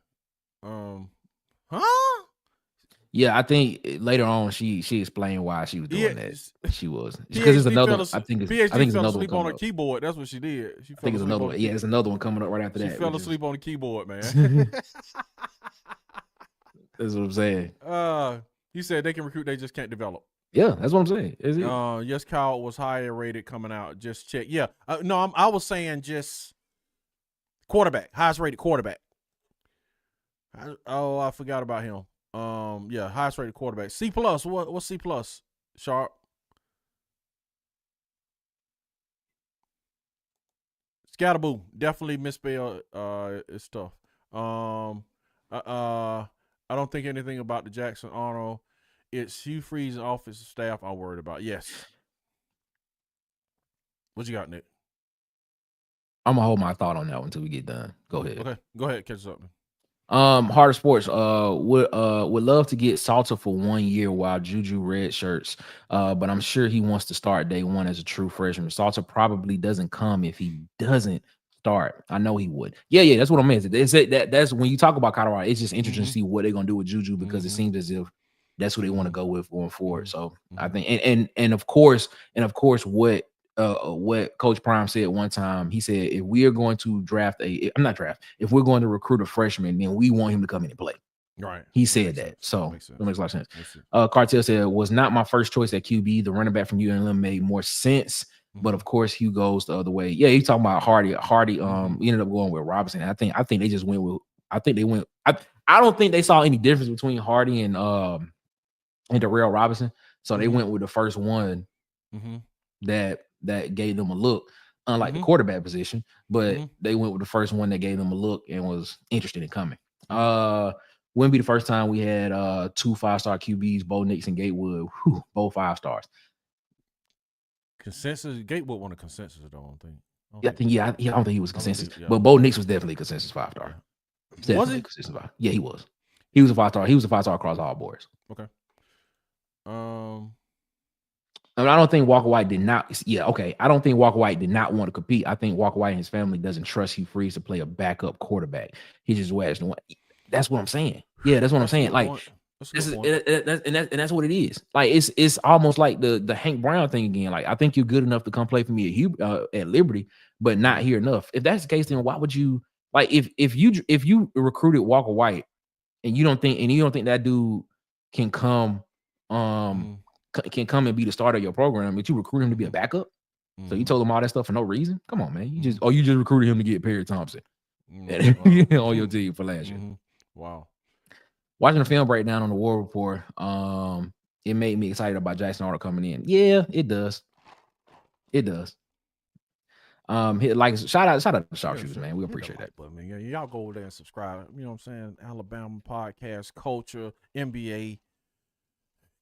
Huh? Yeah, I think later on she explained why she was doing that. She was because it's another. I think it's another asleep one on her keyboard. That's what she did. I think it's another one. Yeah, it's another one coming up right after that. She fell asleep on the keyboard, man. That's what I'm saying. You said they can recruit, they just can't develop. Yeah, that's what I'm saying. Is it? Yes, Kyle was higher rated coming out. Just check. Yeah. No, I was saying just quarterback, highest rated quarterback. I forgot about him. Yeah, highest rated quarterback. C+. What's C+? Sharp. Scatterboo. Definitely misspelled. It's tough. I don't think anything about the Jackson Arnold. It's Hugh Freeze and office staff I'm worried about. Yes. What you got, Nick? I'm gonna hold my thought on that one until we get done. Go ahead. Okay, go ahead. Catch us up. Harder Sports would love to get Salter for 1 year while Juju red shirts. But I'm sure he wants to start day one as a true freshman. Salter probably doesn't come if he doesn't start. I know he would. Yeah, that's what I'm saying. That's when you talk about Colorado, it's just interesting to see what they're gonna do with Juju because it seems as if that's what they want to go with going forward. So I think and of course what Coach Prime said one time, he said, if we are going to if we're going to recruit a freshman, then we want him to come in and play. Right. He said that. So that makes a lot of sense. Cartel said, was not my first choice at QB. The running back from UNLV made more sense. But of course, Hugh goes the other way. Yeah, he's talking about Hardy. He ended up going with Robinson. I think they just went with. I don't think they saw any difference between Hardy and Darrell Robinson. So they went with the first one that gave them a look, unlike the quarterback position. But they went with the first one that gave them a look and was interested in coming. Wouldn't be the first time we had 2 5-star QBs, Bo Nix and Gatewood, both 5 stars. Consensus. Gatewood won a consensus, I don't think. I don't think he was consensus. But Bo Nix was definitely a consensus 5-star. Was he? Yeah, he was. He was a 5-star. He was a 5-star across all boards. Okay. I don't think Walker White did not. Yeah, okay. I don't think Walker White did not want to compete. I think Walker White and his family doesn't trust Hugh Freeze to play a backup quarterback. He just wedged the one. That's what I'm saying. Yeah, that's what I'm saying. Like, this is that's what it is. Like, it's almost like the Hank Brown thing again. Like, I think you're good enough to come play for me at Liberty, but not here enough. If that's the case, then why would you like if you recruited Walker White and you don't think that dude can come and be the starter of your program, but you recruit him to be a backup? So you told him all that stuff for no reason? Come on, man. You just recruited him to get Perry Thompson on your team for last year. Wow. Watching the film breakdown on the War Report, it made me excited about Jackson Arnold coming in. Yeah, it does. It does. Like shout out to the sharpshooters, man. We appreciate that. But man, y'all go over there and subscribe. You know what I'm saying? Alabama podcast, culture, NBA,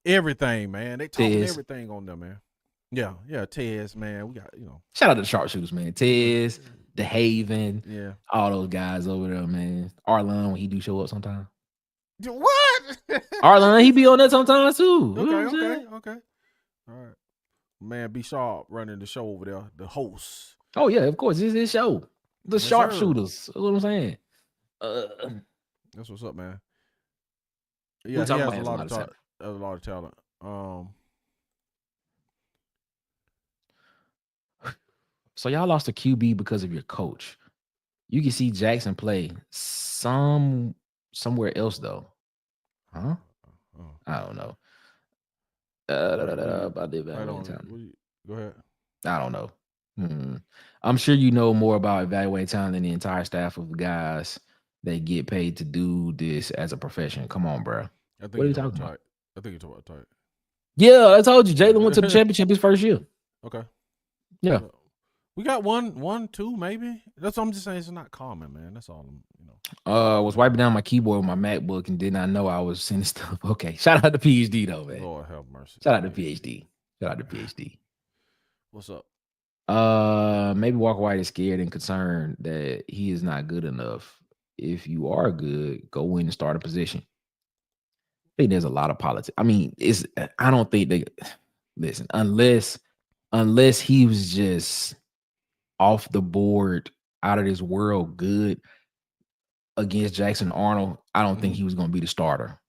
everything, man. They talking everything on there, man. Yeah, Tez, man. We got, shout out to the sharpshooters, man. Tez, the Haven, all those guys over there, man. Arlon, when he do show up sometime. What? Arlon, he be on that sometimes too. Okay. All right. Man, be sharp running the show over there, the host. Oh yeah, of course, it's his show. The sharpshooters. That's what I'm saying. That's what's up, man. Yeah, he has a lot of talent. So y'all lost a QB because of your coach. You can see Jackson play somewhere else though. Huh? I don't know. About the evaluating talent. Go ahead. I don't know. I'm sure you know more about evaluating talent than the entire staff of guys that get paid to do this as a profession. Come on, bro. What are you talking about? I think you're talking about tight. Yeah, I told you. Jalen went to the championship his first year. Okay. Yeah. We got one, two, maybe. That's what I'm just saying. It's not common, man. That's all. I was wiping down my keyboard with my MacBook and did not know I was sending stuff. Okay. Shout out to PhD though, man. Lord have mercy. Shout out to PhD. Shout out to PhD. What's up? Maybe Walker White is scared and concerned that he is not good enough. If you are good, go in and start a position. I think there's a lot of politics. I mean, I don't think they listen unless he was just off the board, out of this world good against Jackson Arnold. I don't think he was going to be the starter.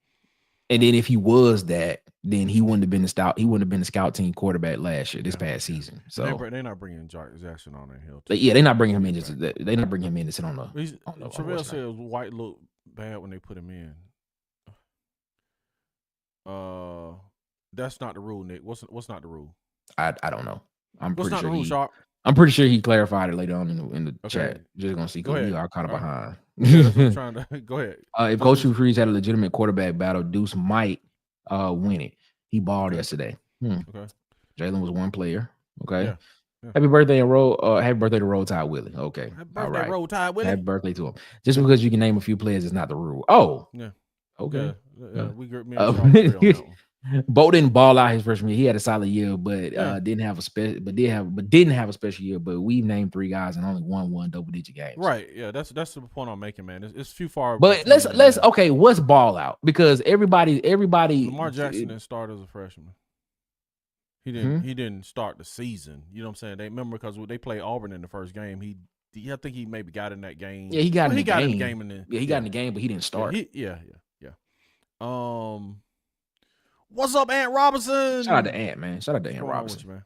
And then if he was that, then he wouldn't have been the scout. He wouldn't have been the scout team quarterback last year, this past season. So they're not bringing Jackson on that hill. They're not bringing him in. They're not bringing him in to sit on the. Travell said White looked bad when they put him in. That's not the rule, Nick. What's not the rule? I don't know. What's not the rule, Sharp? I'm pretty sure he clarified it later on in the chat. Just gonna see because we are kind of behind. I'm trying to go ahead. If Coach Hugh Freeze had a legitimate quarterback battle, Deuce might win it. He balled yesterday. Okay. Jalen was one player. Okay. Yeah. Happy birthday and happy birthday to Roll Tide Willie. Okay. Happy birthday, Roll Tide Willie. Happy birthday to him. Just because you can name a few players is not the rule. Oh. Yeah. Okay. Yeah. We got me and Sean agree on that one. Bo didn't ball out his freshman year. He had a solid year, but didn't have a special year. But we named 3 guys and only won double-digit games. Right. Yeah. That's the point I'm making, man. It's too far. But let's okay. What's ball out? Because everybody. Lamar Jackson didn't start as a freshman. He didn't start the season. You know what I'm saying? They remember because they played Auburn in the first game. I think he maybe got in that game. Yeah, he got in the game. He got in the game, but he didn't start. Yeah. What's up, Ant Robinson? Shout out to Ant, man. Shout out to Ant Robinson,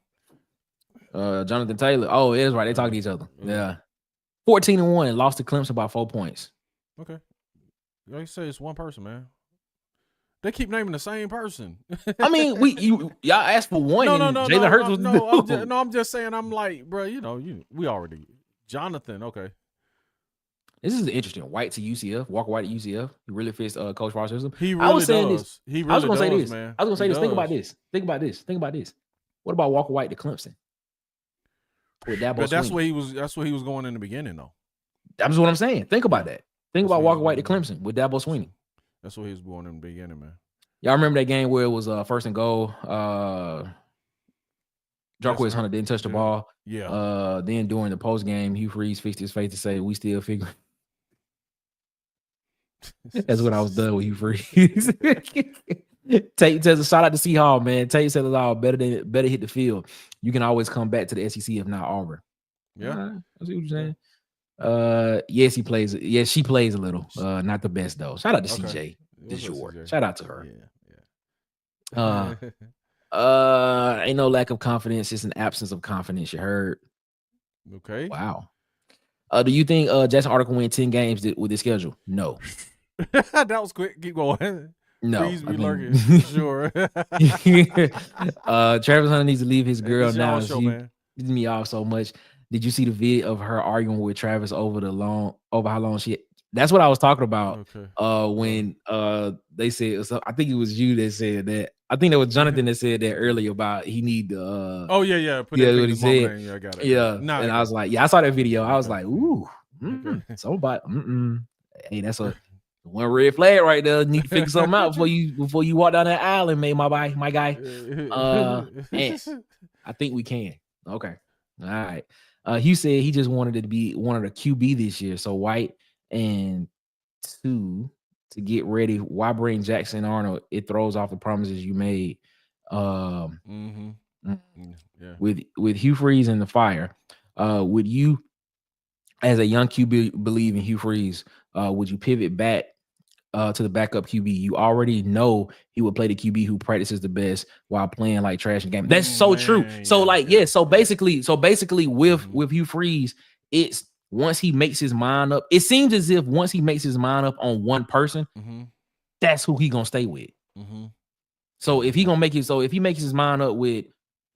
man. Jonathan Taylor. Oh, it is right. They talk to each other. Yeah. 14-1, lost to Clemson by 4 points. Okay. Like you say, it's one person, man. They keep naming the same person. I mean, y'all asked for one. No. Jalen Hurts was I'm just saying. I'm like, bro. We already Jonathan. Okay. This is interesting. White to UCF, Walker White to UCF. He really fits Coach Frost's system. He really does. He really I was going to say this. Man. I was going to say this. Think about this. What about Walker White to Clemson? With Dabo but that's where he was going in the beginning, though. That's what I'm saying. Think about that. Think about Walker White to Clemson with Dabo Swinney. That's where he was going in the beginning, man. Y'all remember that game where it was first and goal? Jarquez Hunter didn't touch the ball. Yeah. Then during the post game, Hugh Freeze fixed his face to say, "We still figuring." That's when I was done with Hugh Freeze. Tate says, "Shout out to Seahawks, man." Tate says, "All better hit the field. You can always come back to the SEC if not Auburn." Yeah, I see what you're saying. Yes, he plays. Yes, she plays a little. Not the best though. Shout out to CJ. This your shout out to her. Yeah. Ain't no lack of confidence. It's an absence of confidence. You heard. Okay. Wow. Do you think Jackson Arnold can win 10 games with his schedule? No. That was quick. Keep going. No. Please be lurking. Sure. Travis Hunter needs to leave his girl now. Show, she man. pisses me off so much. Did you see the video of her arguing with Travis over how long she? That's what I was talking about. Okay. When they said, I think it was you that said that. I think it was Jonathan that said that earlier about he need to. Oh yeah. What he said. Yeah, I got it. Yeah, and I was like, I saw that video. I was like, ooh, somebody. Hey, that's a one red flag right there. Need to figure something out before you walk down that aisle and make my guy. I think we can. Okay, all right. Hugh said he just wanted to be one of the QB this year. So White and 2 to get ready. Why bring Jackson Arnold? It throws off the promises you made. Yeah. With Hugh Freeze in the fire. Would you, as a young QB, believe in Hugh Freeze? Would you pivot back to the backup QB, you already know he would play the QB who practices the best while playing like trash in game. That's so true. So so basically with Hugh Freeze, it's once he makes his mind up, it seems as if once he makes his mind up on one person, that's who he gonna stay with. So if he gonna make it, so if he makes his mind up with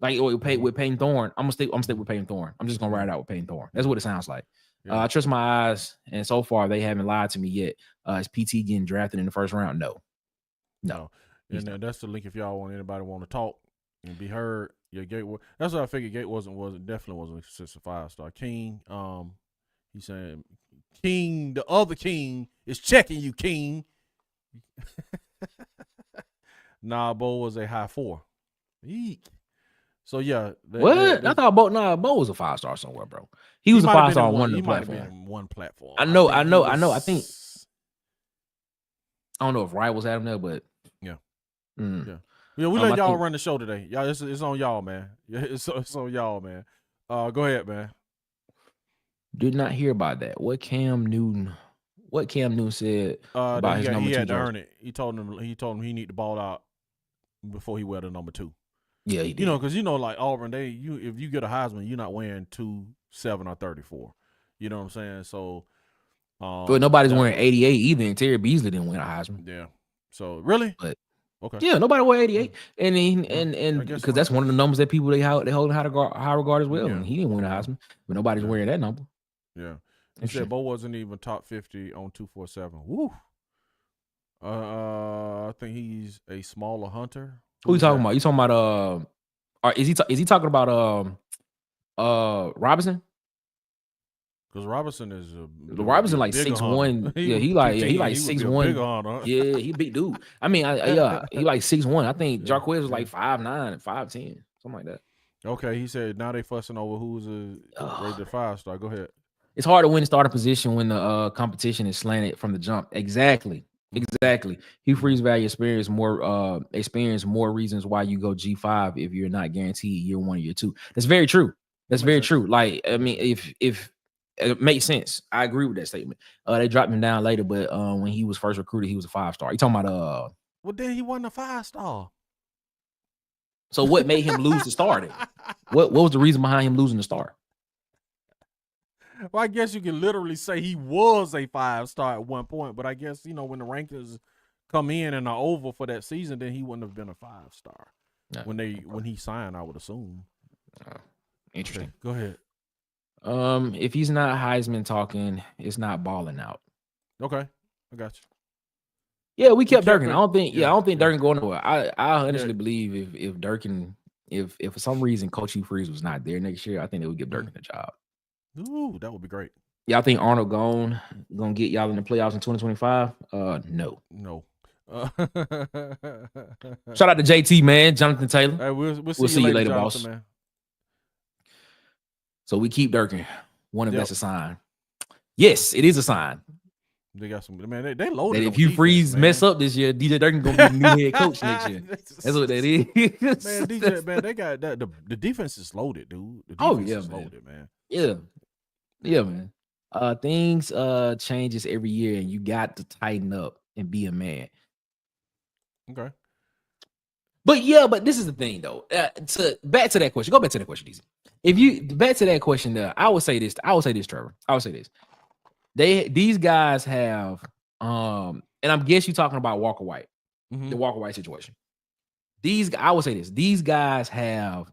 Payton Thorne, I'm gonna stick with Payton Thorne. I'm just gonna ride out with Payton Thorne. That's what it sounds like. I trust my eyes, and so far they haven't lied to me yet. Is PT getting drafted in the first round? No. And that's the link if y'all want to talk and be heard. Yeah, Gate. That's what I figured. Gate definitely wasn't a 5-star. King. He's saying King, the other King, is checking you, King. Nah, Bo was a high 4. Eek. So yeah, I thought Bo was a 5-star somewhere, bro. He was a 5-star on one of the platforms. One platform. I know. I think I don't know if Rivals had him there, but yeah. We let y'all run the show today. Y'all, it's on y'all, man. Yeah, it's on y'all, man. Go ahead, man. Did not hear about that. What Cam Newton said about his number 2 he had to earn it. He told him he need the ball out before he wear the number 2. Yeah, he did. Because like Auburn, if you get a Heisman, you're not wearing 27 or 34. You know what I'm saying? So, but nobody's wearing 88 either. And Terry Beasley didn't win a Heisman. Yeah. So really, but okay. Yeah, nobody wore 88, and because that's one of the numbers that people they hold in high regard as well. Yeah. And he didn't win a Heisman, but nobody's wearing that number. Yeah. He said Bo wasn't even top 50 on 247. Woo. I think he's a smaller hunter. Who you talking about? You talking about is he talking about Robinson? Because Robinson is Robinson like 6'1". Yeah, he like 6'1". Yeah, he big dude. I mean, he like 6'1". I think Jarquez was like 5'9" and 5'10", something like that. Okay, he said now they fussing over who's rated 5-star. Go ahead. It's hard to win the starting position when the competition is slanted from the jump. Exactly. Hugh Freeze value experience more reasons why you go G5 if you're not guaranteed year 1 or year 2. That's very true. True. Like, I mean, if it makes sense, I agree with that statement. They dropped him down later, but when he was first recruited, he was a 5-star. You talking about well, then he wasn't a 5-star. So what made him lose the start? What was the reason behind him losing the start? Well, I guess you can literally say he was a 5-star at one point, but I guess, when the rankings come in and are over for that season, then he wouldn't have been a 5-star. No, when he signed, I would assume. Interesting. Okay, go ahead. If he's not Heisman talking, it's not balling out. Okay, I got you. Yeah, we kept Durkin. I don't think Durkin going nowhere. I honestly believe if Durkin, if for some reason Coach Hugh Freeze was not there next year, I think they would give Durkin a job. Ooh, that would be great. Y'all think Arnold gonna get y'all in the playoffs in 2025? No. Shout out to JT, man, Jonathan Taylor. Hey, we'll see you later, boss. Man. So we keep Durkin. That's a sign. Yes, it is a sign. They got some man. They loaded. That if Hugh Freeze mess up this year, DJ Durkin gonna be the new head coach next year. That's what that is. Man, DJ, man, they got that. The defense is loaded, dude. The defense is loaded, man. Yeah, man. Things changes every year, and you got to tighten up and be a man. Okay. But this is the thing though. Back to that question. Go back to that question, DZ. If you back to that question there, I would say this, Trevor. I would say this. These guys have and I'm guess you talking about Walker White, the Walker White situation. I would say this. These guys have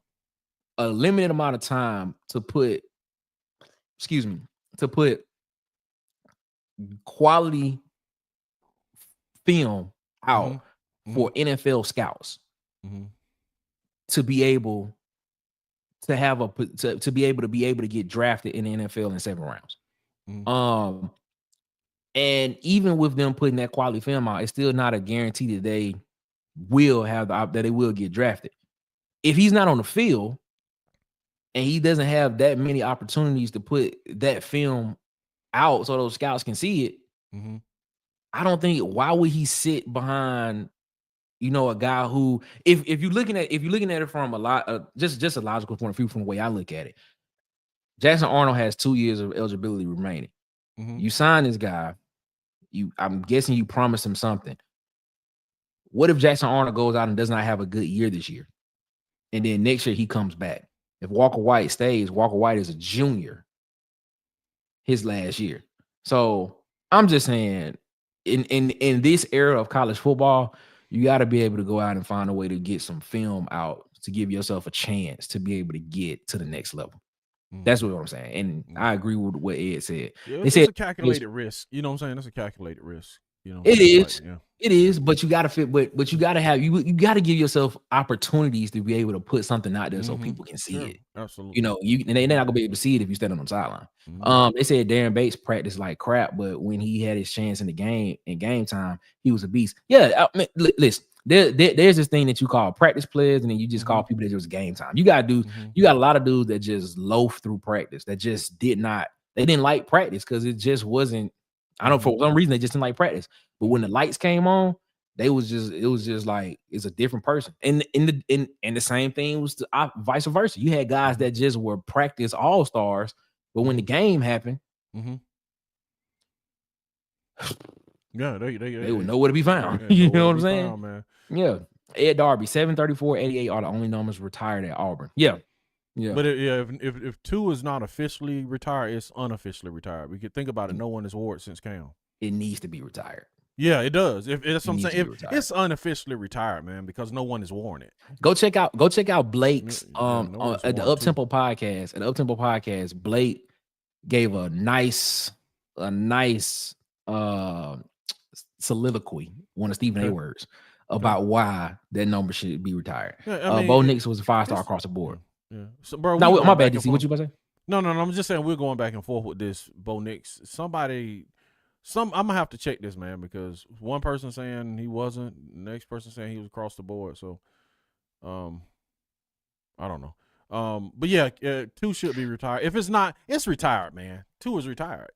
a limited amount of time to put quality film out for NFL scouts to be able to have to be able to get drafted in the NFL in 7 rounds. And even with them putting that quality film out, it's still not a guarantee that they will get drafted. If he's not on the field and he doesn't have that many opportunities to put that film out so those scouts can see it, I don't think why would he sit behind, a guy who, if you're looking at it from a lot just a logical point of view from the way I look at it, Jackson Arnold has 2 years of eligibility remaining. You sign this guy, I'm guessing you promised him something. What if Jackson Arnold goes out and does not have a good year this year? And then next year he comes back. If Walker White stays, Walker White is a junior his last year. So I'm just saying, in this era of college football, you got to be able to go out and find a way to get some film out to give yourself a chance to be able to get to the next level. That's what I'm saying. And I agree with what Ed said. Yeah, it's a calculated risk. You know what I'm saying? It's a calculated risk. You know, it is. Like, yeah. It is, but you got to fit. But you got to have you got to give yourself opportunities to be able to put something out there so people can see it. Absolutely. You know, and they're not gonna be able to see it if you stand on the sideline. They said Darren Bates practiced like crap, but when he had his chance in the game in game time, he was a beast. Yeah, I mean, listen. There's this thing that you call practice players, and then you just call people that it was game time. You got dudes, you got a lot of dudes that just loaf through practice, that just they didn't like practice because it just wasn't. I don't know, for some reason they just didn't like practice. But when the lights came on, it was just like it's a different person. And the same thing was vice versa. You had guys that just were practice all-stars, but when the game happened, yeah, they would nowhere to be found. You know what I'm saying? Man. Yeah. Ed Darby, 734, 88 are the only numbers retired at Auburn. Yeah. Yeah. But if 2 is not officially retired, it's unofficially retired. We could think about it. No one has wore it since Cam. It needs to be retired. Yeah, it does. If that's what I'm saying, if it's unofficially retired, man, because no one has worn it. Go check out Blake's at the Uptempo podcast. At the Uptempo podcast, Blake gave a nice soliloquy, one of Stephen A. words, about why that number should be retired. Yeah, I mean, Bo Nix was a 5-star across the board. Yeah. So, bro, no, my bad, DC. What you about to say? No. I'm just saying we're going back and forth with this Bo Nix. I'm gonna have to check this, man, because one person saying he wasn't, the next person saying he was across the board. So, I don't know. But yeah, 2 should be retired. If it's not, it's retired, man. 2 is retired.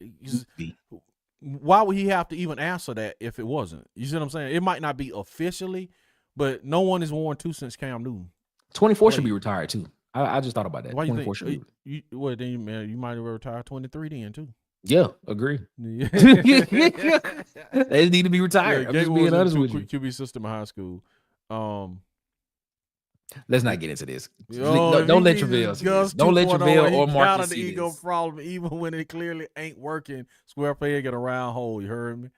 Why would he have to even answer that if it wasn't? You see what I'm saying? It might not be officially, but no one has worn 2 since Cam Newton. 24 should be retired too. I just thought about that. Why 24 should be. Well, then, man, you might have retired 23 then too. Yeah, agree. Yeah. They need to be retired. Yeah, I'm just being honest with you. QB system in high school. Let's not get into this. Don't let Travell. Don't let Travell or Marcus see ego problem, even when it clearly ain't working. Square peg in a round hole. You heard me?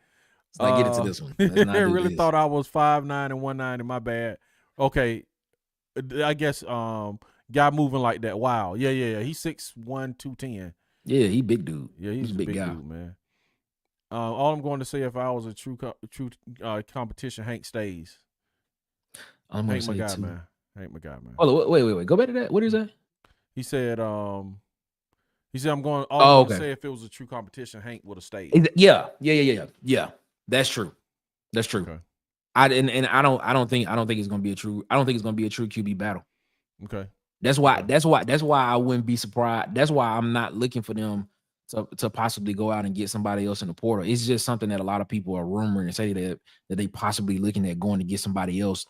Let's not get into this one. I really thought I was 5'9" and 190. My bad. Okay, I guess guy moving like that. Wow. Yeah. He's 6'1", 210. Yeah, he big dude. Yeah, he's a big guy, dude, man. All I'm going to say, if I was a true competition, Hank stays. I'm Hank my guy, man. Hank my guy, man. Oh, wait. Go back to that. What is that? He said, I'm going. I'm to say, if it was a true competition, Hank would have stayed. Yeah. That's true. Okay. I don't think it's gonna be a true. I don't think it's gonna be a true QB battle. Okay. That's why I wouldn't be surprised. That's why I'm not looking for them to possibly go out and get somebody else in the portal. It's just something that a lot of people are rumoring and say that they possibly looking at going to get somebody else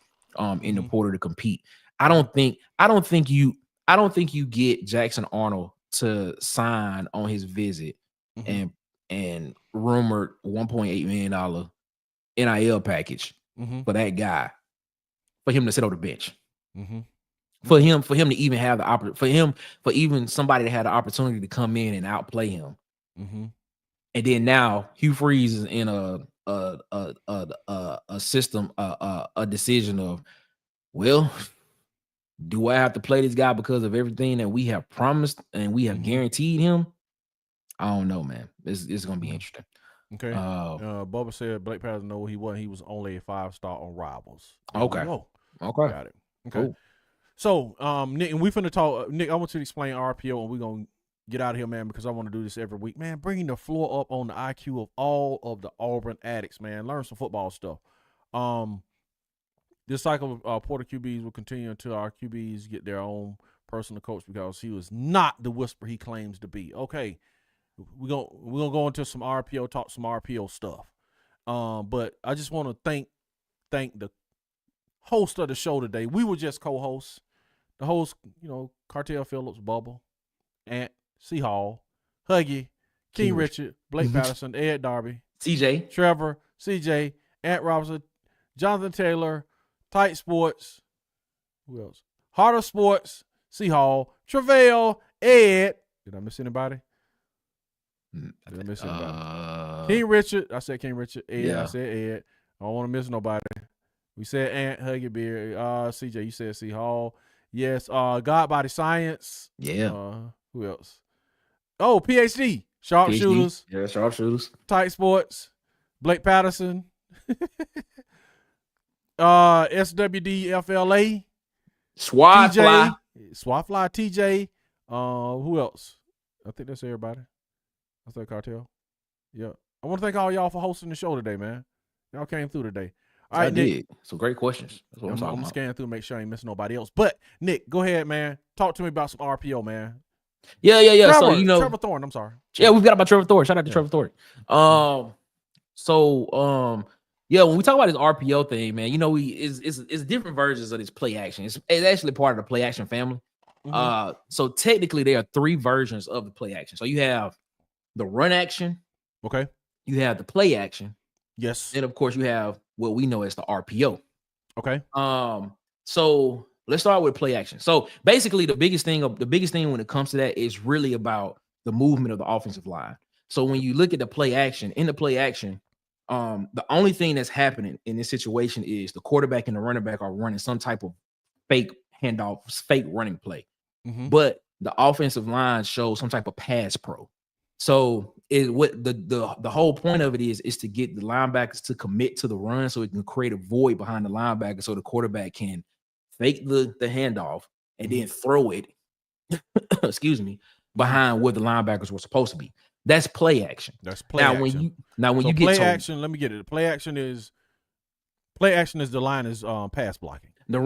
in the portal to compete. I don't think you get Jackson Arnold to sign on his visit and rumored $1.8 million NIL package for that guy, for him to sit on the bench. For him to even have the opportunity, for even somebody to have the opportunity to come in and outplay him, and then now Hugh Freeze is in a system, a decision of, well, do I have to play this guy because of everything that we have promised and we have guaranteed him? I don't know, man. It's gonna be interesting. Okay. Bubba said Blake Patterson, no, he wasn't. He was only a 5-star on Rivals. Okay. Okay. Got it. Okay. Cool. So, Nick, and we finna talk. Nick, I want you to explain RPO, and we're gonna get out of here, man, because I want to do this every week, man. Bringing the floor up on the IQ of all of the Auburn addicts, man. Learn some football stuff. This cycle of Porter QBs will continue until our QBs get their own personal coach, because he was not the whisper he claims to be. Okay, we're gonna go into some RPO, talk some RPO stuff. But I just want to thank the host of the show today. We were just co-hosts. The host, Cartel Phillips, Bubba, Ant, C. Hall, Huggy, King Richard, Blake Patterson, Ed Darby, CJ, Trevor, CJ, Ant Robinson, Jonathan Taylor, Tight Sports. Who else? Harder Sports, C Hall, Travail, Ed. Did I miss anybody? Did I miss anybody? King Richard. I said King Richard. Ed. Yeah. I said Ed. I don't want to miss nobody. We said Ant, Huggy Beard. CJ, you said C Hall. Yes. God Body Science. Yeah. Who else? Oh, PhD. Sharpshooters. Yeah, Sharpshooters. Tight Sports. Blake Patterson. SWD FLA. Swat Fly. Swat Fly TJ. Who else? I think that's everybody. I think Cartel. Yeah. I want to thank all y'all for hosting the show today, man. Y'all came through today. All right, Nick. Some great questions. That's what I'm talking about. Scanning through, make sure I ain't missing nobody else. But Nick, go ahead, man. Talk to me about some RPO, man. Yeah. Trevor, so Trevor Thorne. I'm sorry. Yeah, we've got about Trevor Thorne. Shout out to Trevor Thorne. Yeah, when we talk about this RPO thing, man, it's different versions of this play action. It's actually part of the play action family. Mm-hmm. So technically, there are 3 versions of the play action. So you have the run action. Okay. You have the play action. Yes. And of course, you have what we know as the RPO. Okay. So let's start with play action. So basically, the biggest thing when it comes to that is really about the movement of the offensive line. So when you look at the play action, the only thing that's happening in this situation is the quarterback and the running back are running some type of fake handoff, fake running play. Mm-hmm. But the offensive line shows some type of pass pro. So the whole point of it is to get the linebackers to commit to the run so it can create a void behind the linebacker so the quarterback can fake the handoff and then throw it, excuse me, behind where the linebackers were supposed to be. That's play action. That's play action. When you get play action, let me get it. The play action is the line is pass blocking. The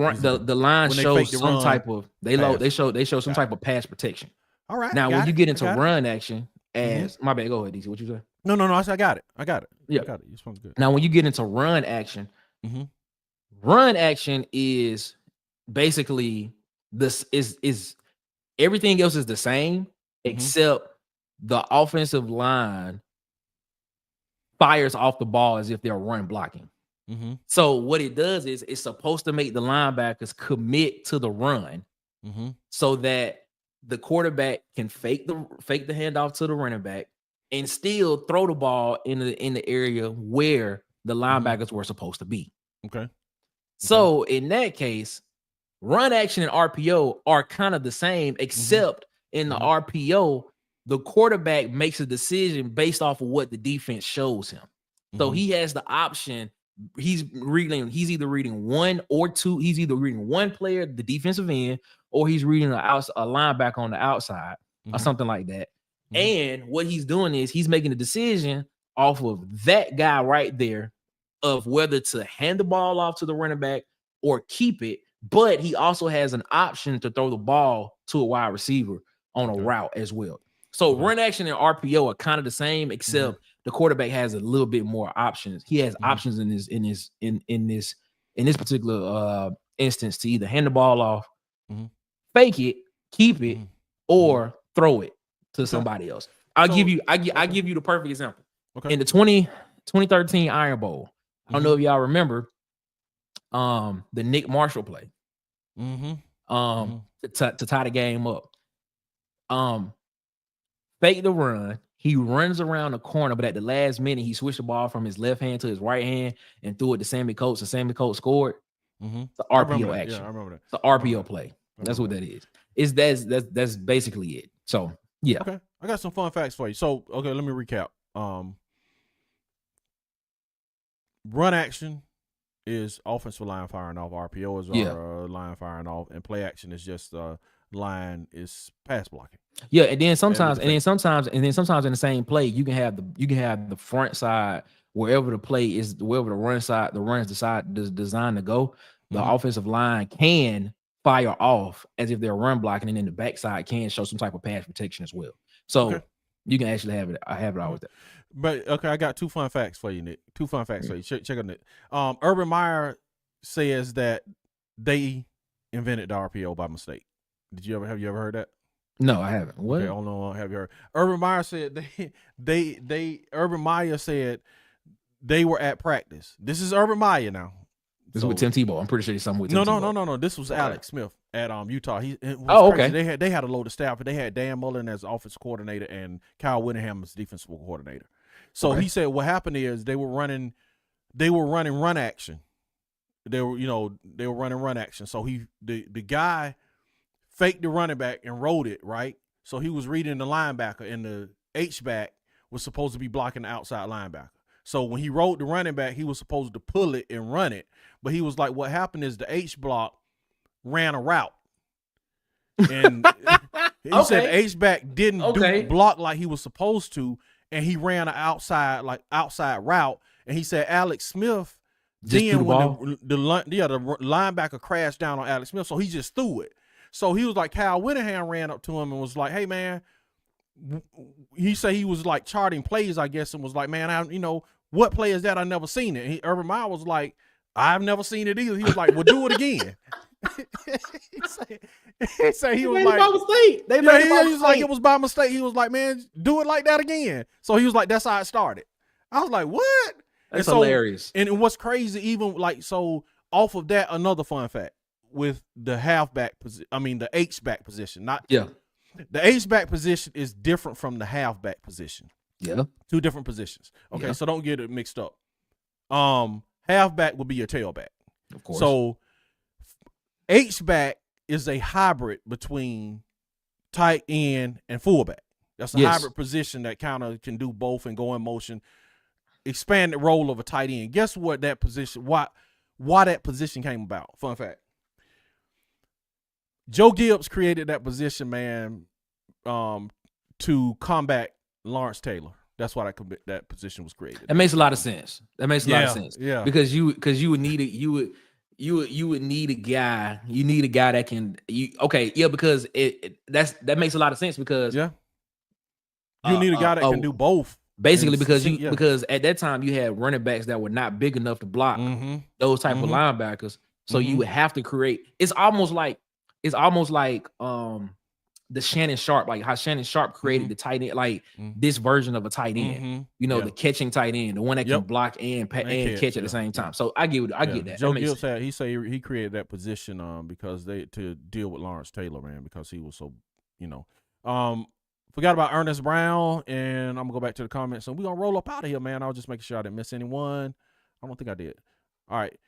line shows some type of they show some type of pass protection. All right. Now when you get into run action, my bad, go ahead, DC. What you say? No. I got it. Yeah, I got it. This one's good. Now when you get into run action, run action is basically this is everything else is the same except the offensive line fires off the ball as if they're run blocking. So what it does is it's supposed to make the linebackers commit to the run so that the quarterback can fake the handoff to the running back and still throw the ball in the area where the linebackers were supposed to be. Okay. So in that case, run action and RPO are kind of the same, except in the RPO, the quarterback makes a decision based off of what the defense shows him. So he has the option. He's either reading one or two. He's either reading one player, the defensive end, or he's reading a linebacker on the outside or something like that. And what he's doing is he's making a decision off of that guy right there of whether to hand the ball off to the running back or keep it. But he also has an option to throw the ball to a wide receiver on a route as well. So run action and RPO are kind of the same, except the quarterback has a little bit more options. He has options in this particular instance to either hand the ball off, fake it, keep it, or throw it to somebody else. I'll give you the perfect example. Okay. In the 2013 Iron Bowl, I don't know if y'all remember the Nick Marshall play. To tie the game up. Fake the run. He runs around the corner, but at the last minute, he switched the ball from his left hand to his right hand and threw it to Sammy Coates, and Sammy Coates scored. The RPO action. Yeah, I remember that. The RPO play. That's what that is. That's basically it. So yeah. Okay. I got some fun facts for you. So okay, let me recap. Run action is offensive line firing off. RPO is our line firing off, and play action is just line is pass blocking. Yeah, and then sometimes in the same play, you can have the front side wherever the play is, wherever the run is designed to go. The offensive line can fire off as if they're run blocking, and then the backside can show some type of pass protection as well. So you can actually have it. I have it all with that. But okay, I got 2 fun facts for you, Nick. 2 fun facts for you. Check on it. Urban Meyer says that they invented the RPO by mistake. Have you ever heard that? No, I haven't. What? Okay, I don't know. Have you heard? Urban Meyer said Urban Meyer said they were at practice. This is Urban Meyer now. This is with Tim Tebow. I'm pretty sure it's something with Tim Tebow. No. This was Alex Smith at Utah. Okay. They had a load of staff, but they had Dan Mullen as offensive coordinator and Kyle Whittingham as defensive coordinator. So he said what happened is they were running run action. They were running run action. So the guy faked the running back and rolled it, right? So he was reading the linebacker, and the H-back was supposed to be blocking the outside linebacker. So when he rolled the running back, he was supposed to pull it and run it. But he was like, what happened is the H-block ran a route. And he said the H-back didn't block like he was supposed to, and he ran an outside route. And he said Alex Smith, then when the linebacker crashed down on Alex Smith, so he just threw it. So he was like, Kyle Whittingham ran up to him and was like, hey, man, he said he was like charting plays, I guess, and was like, man, what play is that? I never seen it. Urban Meyer was like, I've never seen it either. He was like, well, do it again. he said he was like, by mistake. He was like, it was by mistake. He was like, man, do it like that again. So he was like, that's how it started. I was like, what? That's hilarious. And what's crazy, even like, so off of that, another fun fact with the the H-back position, the H-back position is different from the halfback position. Yeah. Two different positions. Okay, so don't get it mixed up. Halfback would be your tailback. Of course. So H-back is a hybrid between tight end and fullback. That's a hybrid position that kind of can do both and go in motion, expand the role of a tight end. Guess what that position, why that position came about? Fun fact. Joe Gibbs created that position, man, to combat Lawrence Taylor. That's why that position was created. That makes a lot of sense. Yeah. Because you would need it. You would need a guy. You need a guy that can. Because that makes a lot of sense because you need a guy that can do both. Basically, because at that time you had running backs that were not big enough to block those type of linebackers. So you would have to create. It's almost like the Shannon Sharp, like how Shannon Sharp created the tight end, like this version of a tight end. The catching tight end, the one that can block and catch at the same time. So I get that. Joe Gibbs he created that position because to deal with Lawrence Taylor, man, because he was so forgot about Ernest Brown, and I'm gonna go back to the comments. So we're gonna roll up out of here, man. I was just making sure I didn't miss anyone. I don't think I did. All right.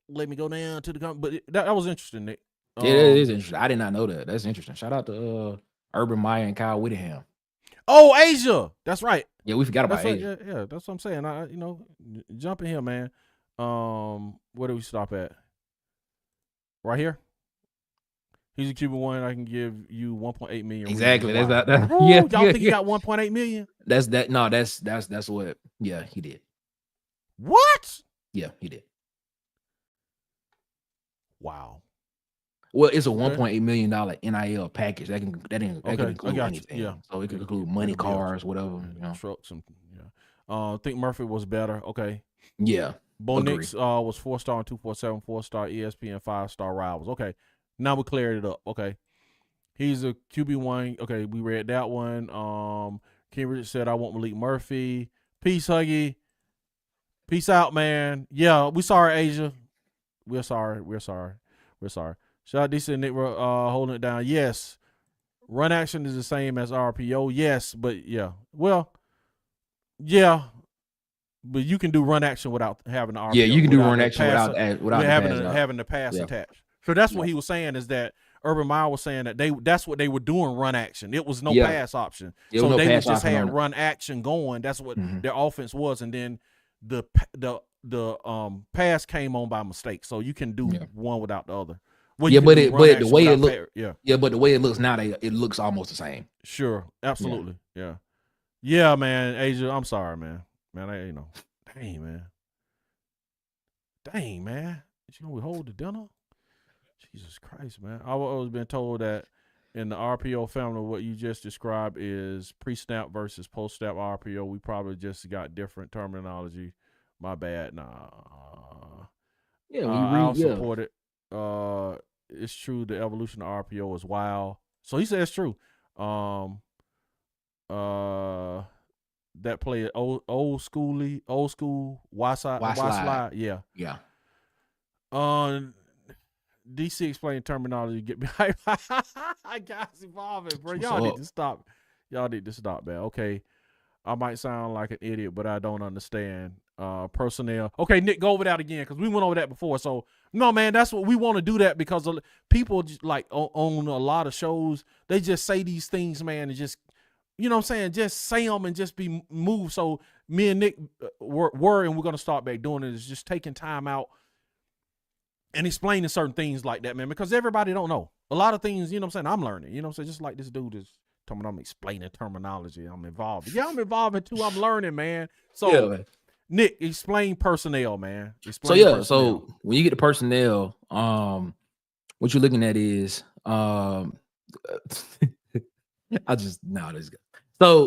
Let me go down to the comment. But that was interesting, Nick. Yeah, it is interesting. I did not know that. That's interesting. Shout out to Urban Meyer and Kyle Whittingham. Oh, Asia. That's right. Yeah, we forgot about Asia. Yeah, that's what I'm saying. Jump in here, man. Where do we stop at? Right here. He's a QB1. I can give you 1.8 million. Exactly. That's that. Y'all think he got 1.8 million? That's that. No, that's what. Yeah, he did. What? Yeah, he did. Wow. Well, it's a $1.8 million NIL package that can include anything. Yeah. So it could include money, cars, whatever. Trucks and I think Murphy was better. Okay. Yeah. Bo Nix was 4-star and 247, 4-star ESPN, 5-star Rivals. Okay. Now we cleared it up. Okay. He's a QB1. Okay, we read that one. Ken Richards said I want Malik Murphy. Peace, Huggy. Peace out, man. Yeah, we sorry, Asia. We're sorry. Shout out DC and Nick holding it down. Yes. Run action is the same as RPO. Yes, but yeah. Well, yeah. But you can do run action without having the RPO. Yeah, you can do run action without having the pass attached. So that's what he was saying, is that Urban Meyer was saying that that's what they were doing, run action. It was no pass option. So they just had run action going. That's what their offense was, and then the pass came on by mistake. So you can do one without the other. Well, but the way it looks now, it looks almost the same. Sure, absolutely, yeah, man. Asia, I'm sorry, man. Dang, man. You withhold the dinner? Jesus Christ, man. I've always been told that in the RPO family, what you just described is pre-snap versus post-snap RPO. We probably just got different terminology. My bad. Nah. Yeah, I'll support it. It's true. The evolution of RPO is wild. So he said it's true. The that play old school wide slide. Yeah. Yeah. DC explain terminology. Get me. I got involved, bro. Y'all need to stop. Y'all need to stop, man. Okay. I might sound like an idiot, but I don't understand. Personnel. Okay, Nick, go over that again because we went over that before. So no, man, that's what we want to do that because people just, like on a lot of shows, they just say these things, man, and just, you know what I'm saying, just say them and just be moved. So me and Nick were and we're gonna start back doing it, is just taking time out and explaining certain things like that, man, because everybody don't know a lot of things. You know what I'm saying? I'm learning. You know what I'm saying? Just like this dude is. I'm explaining terminology. I'm involved. Yeah, I'm involved too. I'm learning, man. So, yeah, man. Nick, explain personnel, man. Personnel. So when you get the personnel, what you're looking at is, So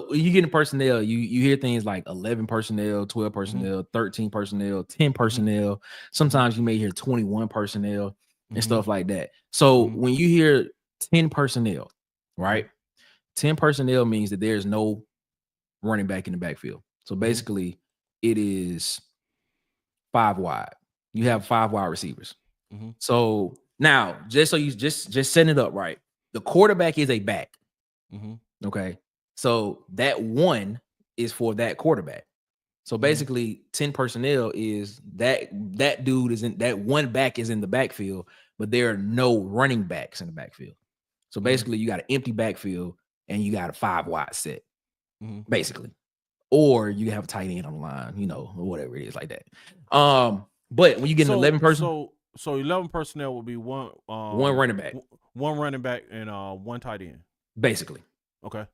when you get in personnel, you hear things like 11 personnel, 12 personnel, 13 personnel, 10 personnel. Sometimes you may hear 21 personnel and stuff like that. So when you hear 10 personnel, right? 10 personnel means that there's no running back in the backfield. So basically, it is 5 wide. You have 5 wide receivers. So now, just so you just setting it up right, the quarterback is a back. Okay, so that one is for that quarterback. So basically, 10 personnel is that dude is in that one back is in the backfield, but there are no running backs in the backfield. So basically, you got an empty backfield. And you got a 5 wide set, basically, or you have a tight end on the line, you know, or whatever it is like that. But when you get an 11 person, so 11 personnel would be one running back, and one tight end, basically. Okay.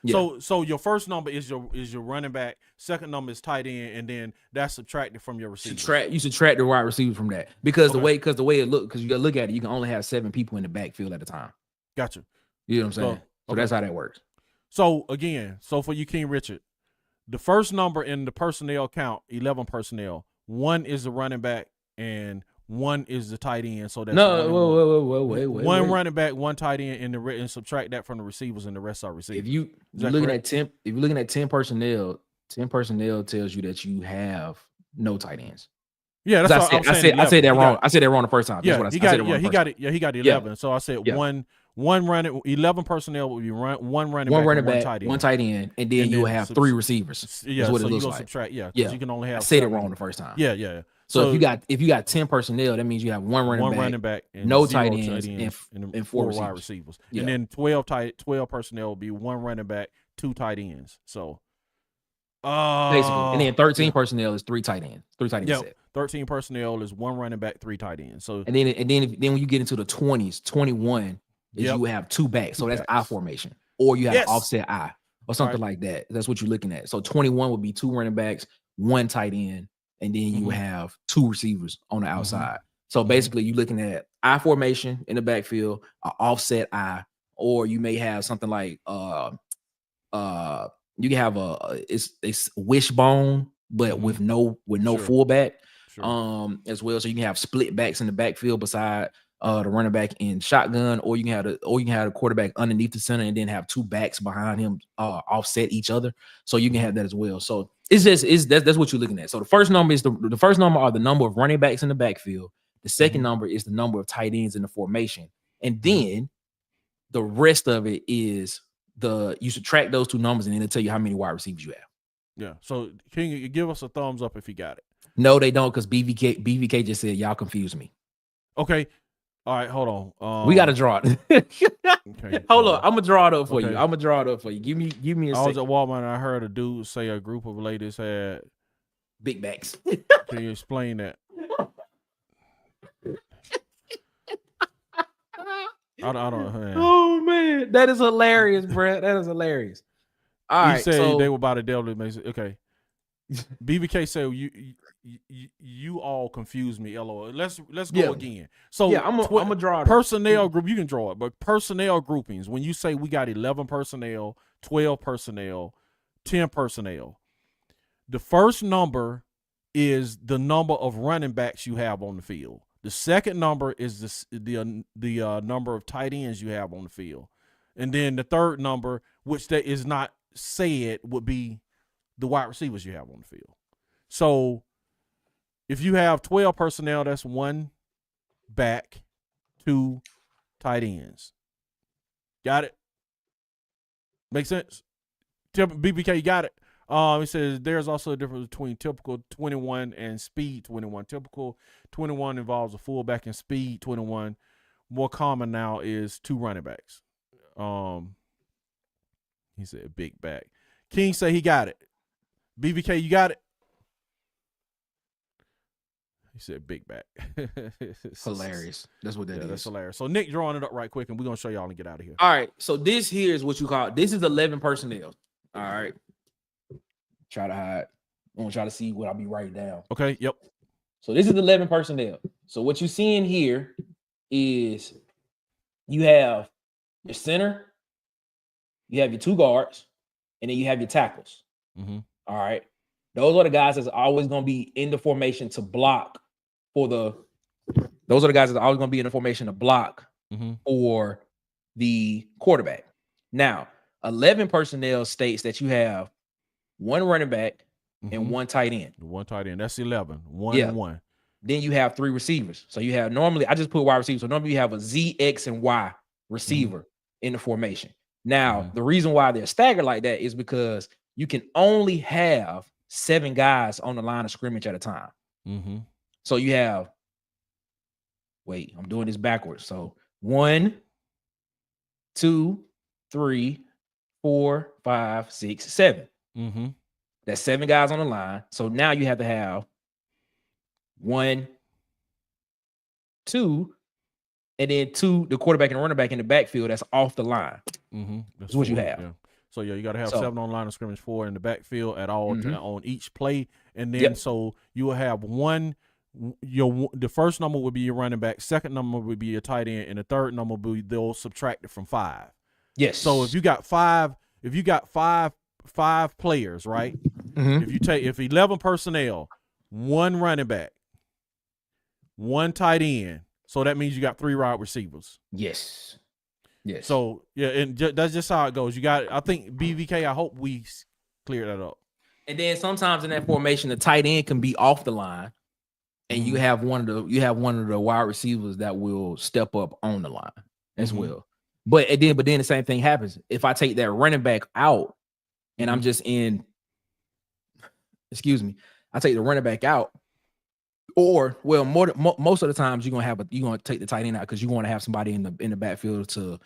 Yeah. So your first number is your running back, second number is tight end, and then that's subtracted from your receiver. You subtract the wide receiver from that because the way it looks, because you got to look at it, you can only have 7 people in the backfield at a time. Gotcha. You know what I'm saying? So that's how that works. So again, for you, King Richard, the first number in the personnel count, 11 personnel. 1 is the running back and 1 is the tight end. So that's wait. One running back, 1 tight end, and subtract that from the receivers, and the rest are receivers. If you're looking at 10 personnel, 10 personnel tells you that you have no tight ends. Yeah, that's what I said that wrong. I said that wrong the first time. Yeah, he got it. Yeah, he got 11. So I said 1 running, 11 personnel would be one running back, one tight end, and then you'll have 3 receivers. Yeah, that's what so it looks like. Subtract. Yeah, you can only have. I said it wrong the first time. Yeah. So if you got 10 personnel, that means you have one running back, and no tight ends, and 4 wide receivers. Yeah. And then 12 personnel will be 1 running back, 2 tight ends. So basically, and then 13 personnel is 3 tight ends. 3 tight ends. Set. 13 personnel is 1 running back, 3 tight ends. So and then when you get into the 20s, 21 is you have 2 backs. So that's I formation, or you have offset I, or something like that. That's what you're looking at. So 21 would be 2 running backs, 1 tight end, and then you have 2 receivers on the outside. So basically, you're looking at I formation in the backfield, offset I, or you may have something like you can have it's wishbone, but with no fullback. As well. So you can have split backs in the backfield beside the running back in shotgun, or you can have the quarterback underneath the center and then have 2 backs behind him offset each other. So you can have that as well. So that's what you're looking at. So the first number is the first number are the number of running backs in the backfield. The second number is the number of tight ends in the formation, and then the rest of it is you subtract those 2 numbers and then it'll tell you how many wide receivers you have. Yeah. So can you give us a thumbs up if you got it? No, they don't, because BVK just said y'all confuse me. Okay. All right, hold on. We gotta draw it. Okay. Hold on. I'm gonna draw it up for you. Give me a second. I was at Walmart and I heard a dude say a group of ladies had big backs. Can you explain that? I don't know. Oh man, that is hilarious, bro. That is hilarious. All right, said they were about to delve. Okay. BBK said you all confuse me. LOL. Let's go again. So I'm gonna draw it. Personnel group. You can draw it, but personnel groupings. When you say we got 11 personnel, 12 personnel, 10 personnel, the first number is the number of running backs you have on the field. The second number is the number of tight ends you have on the field, and then the third number, which that is not said, would be the wide receivers you have on the field. So if you have 12 personnel, that's 1 back, 2 tight ends. Got it? Make sense? BBK, you got it? It says there's also a difference between typical 21 and speed 21. Typical 21 involves a fullback, and speed 21, more common now, is 2 running backs. He said big back. King say he got it. BBK, you got it? He said big back. Hilarious. That's what that is. That's hilarious. So Nick drawing it up right quick, and we're going to show y'all and get out of here. All right. So this here is what you call, this is 11 personnel. All right. Try to hide. I'm going to try to see what I'll be writing down. Okay. Yep. So this is 11 personnel. So what you see in here is you have your center, you have your 2 guards, and then you have your tackles. Mm-hmm. All right. Those are the guys that's always going to be in the formation to block for the. Those are the guys that are always going to be in the formation to block for the quarterback. Now, 11 personnel states that you have 1 running back and 1 tight end. 1 tight end. That's 11. 1 and 1. Then you have 3 receivers. So you have, normally, I just put wide receiver. So normally you have a Z, X, and Y receiver in the formation. Now, the reason why they're staggered like that is because you can only have 7 guys on the line of scrimmage at a time. So you have, wait, I'm doing this backwards. So 1, 2, 3, 4, 5, 6, 7. That's 7 guys on the line. So now you have to have 1, 2, and then 2, the quarterback and running back in the backfield that's off the line. That's what you have. Yeah. So yeah, you got to have 7 on the line of scrimmage, 4 in the backfield at all on each play, and then so you will have 1. The first number would be your running back, second number would be your tight end, and the third number will be they'll subtract it from 5. Yes. So if you got five players, right? If 11 personnel, 1 running back, 1 tight end, so that means you got 3 wide receivers. Yes. Yes. So yeah, and that's just how it goes. You got, I think BVK. I hope we clear that up. And then sometimes in that formation, the tight end can be off the line, and you have one of the wide receivers that will step up on the line as well. But then the same thing happens if I take that running back out, and I'm just in. Excuse me. I take the running back out, or most of the times you're gonna take the tight end out because you want to have somebody in the backfield to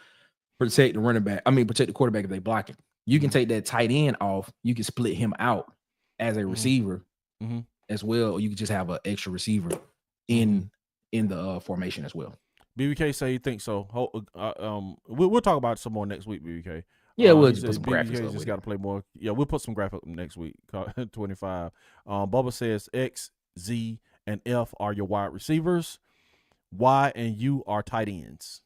protect the running back. I mean, protect the quarterback if they block it. You can take that tight end off. You can split him out as a receiver as well, or you can just have an extra receiver in the formation as well. BBK say he thinks so. We'll talk about it some more next week, BBK. Yeah, we'll just put some graphics. Just got to play more. Yeah, we'll put some graphics next week. 25. Bubba says X, Z, and F are your wide receivers. Y and U are tight ends.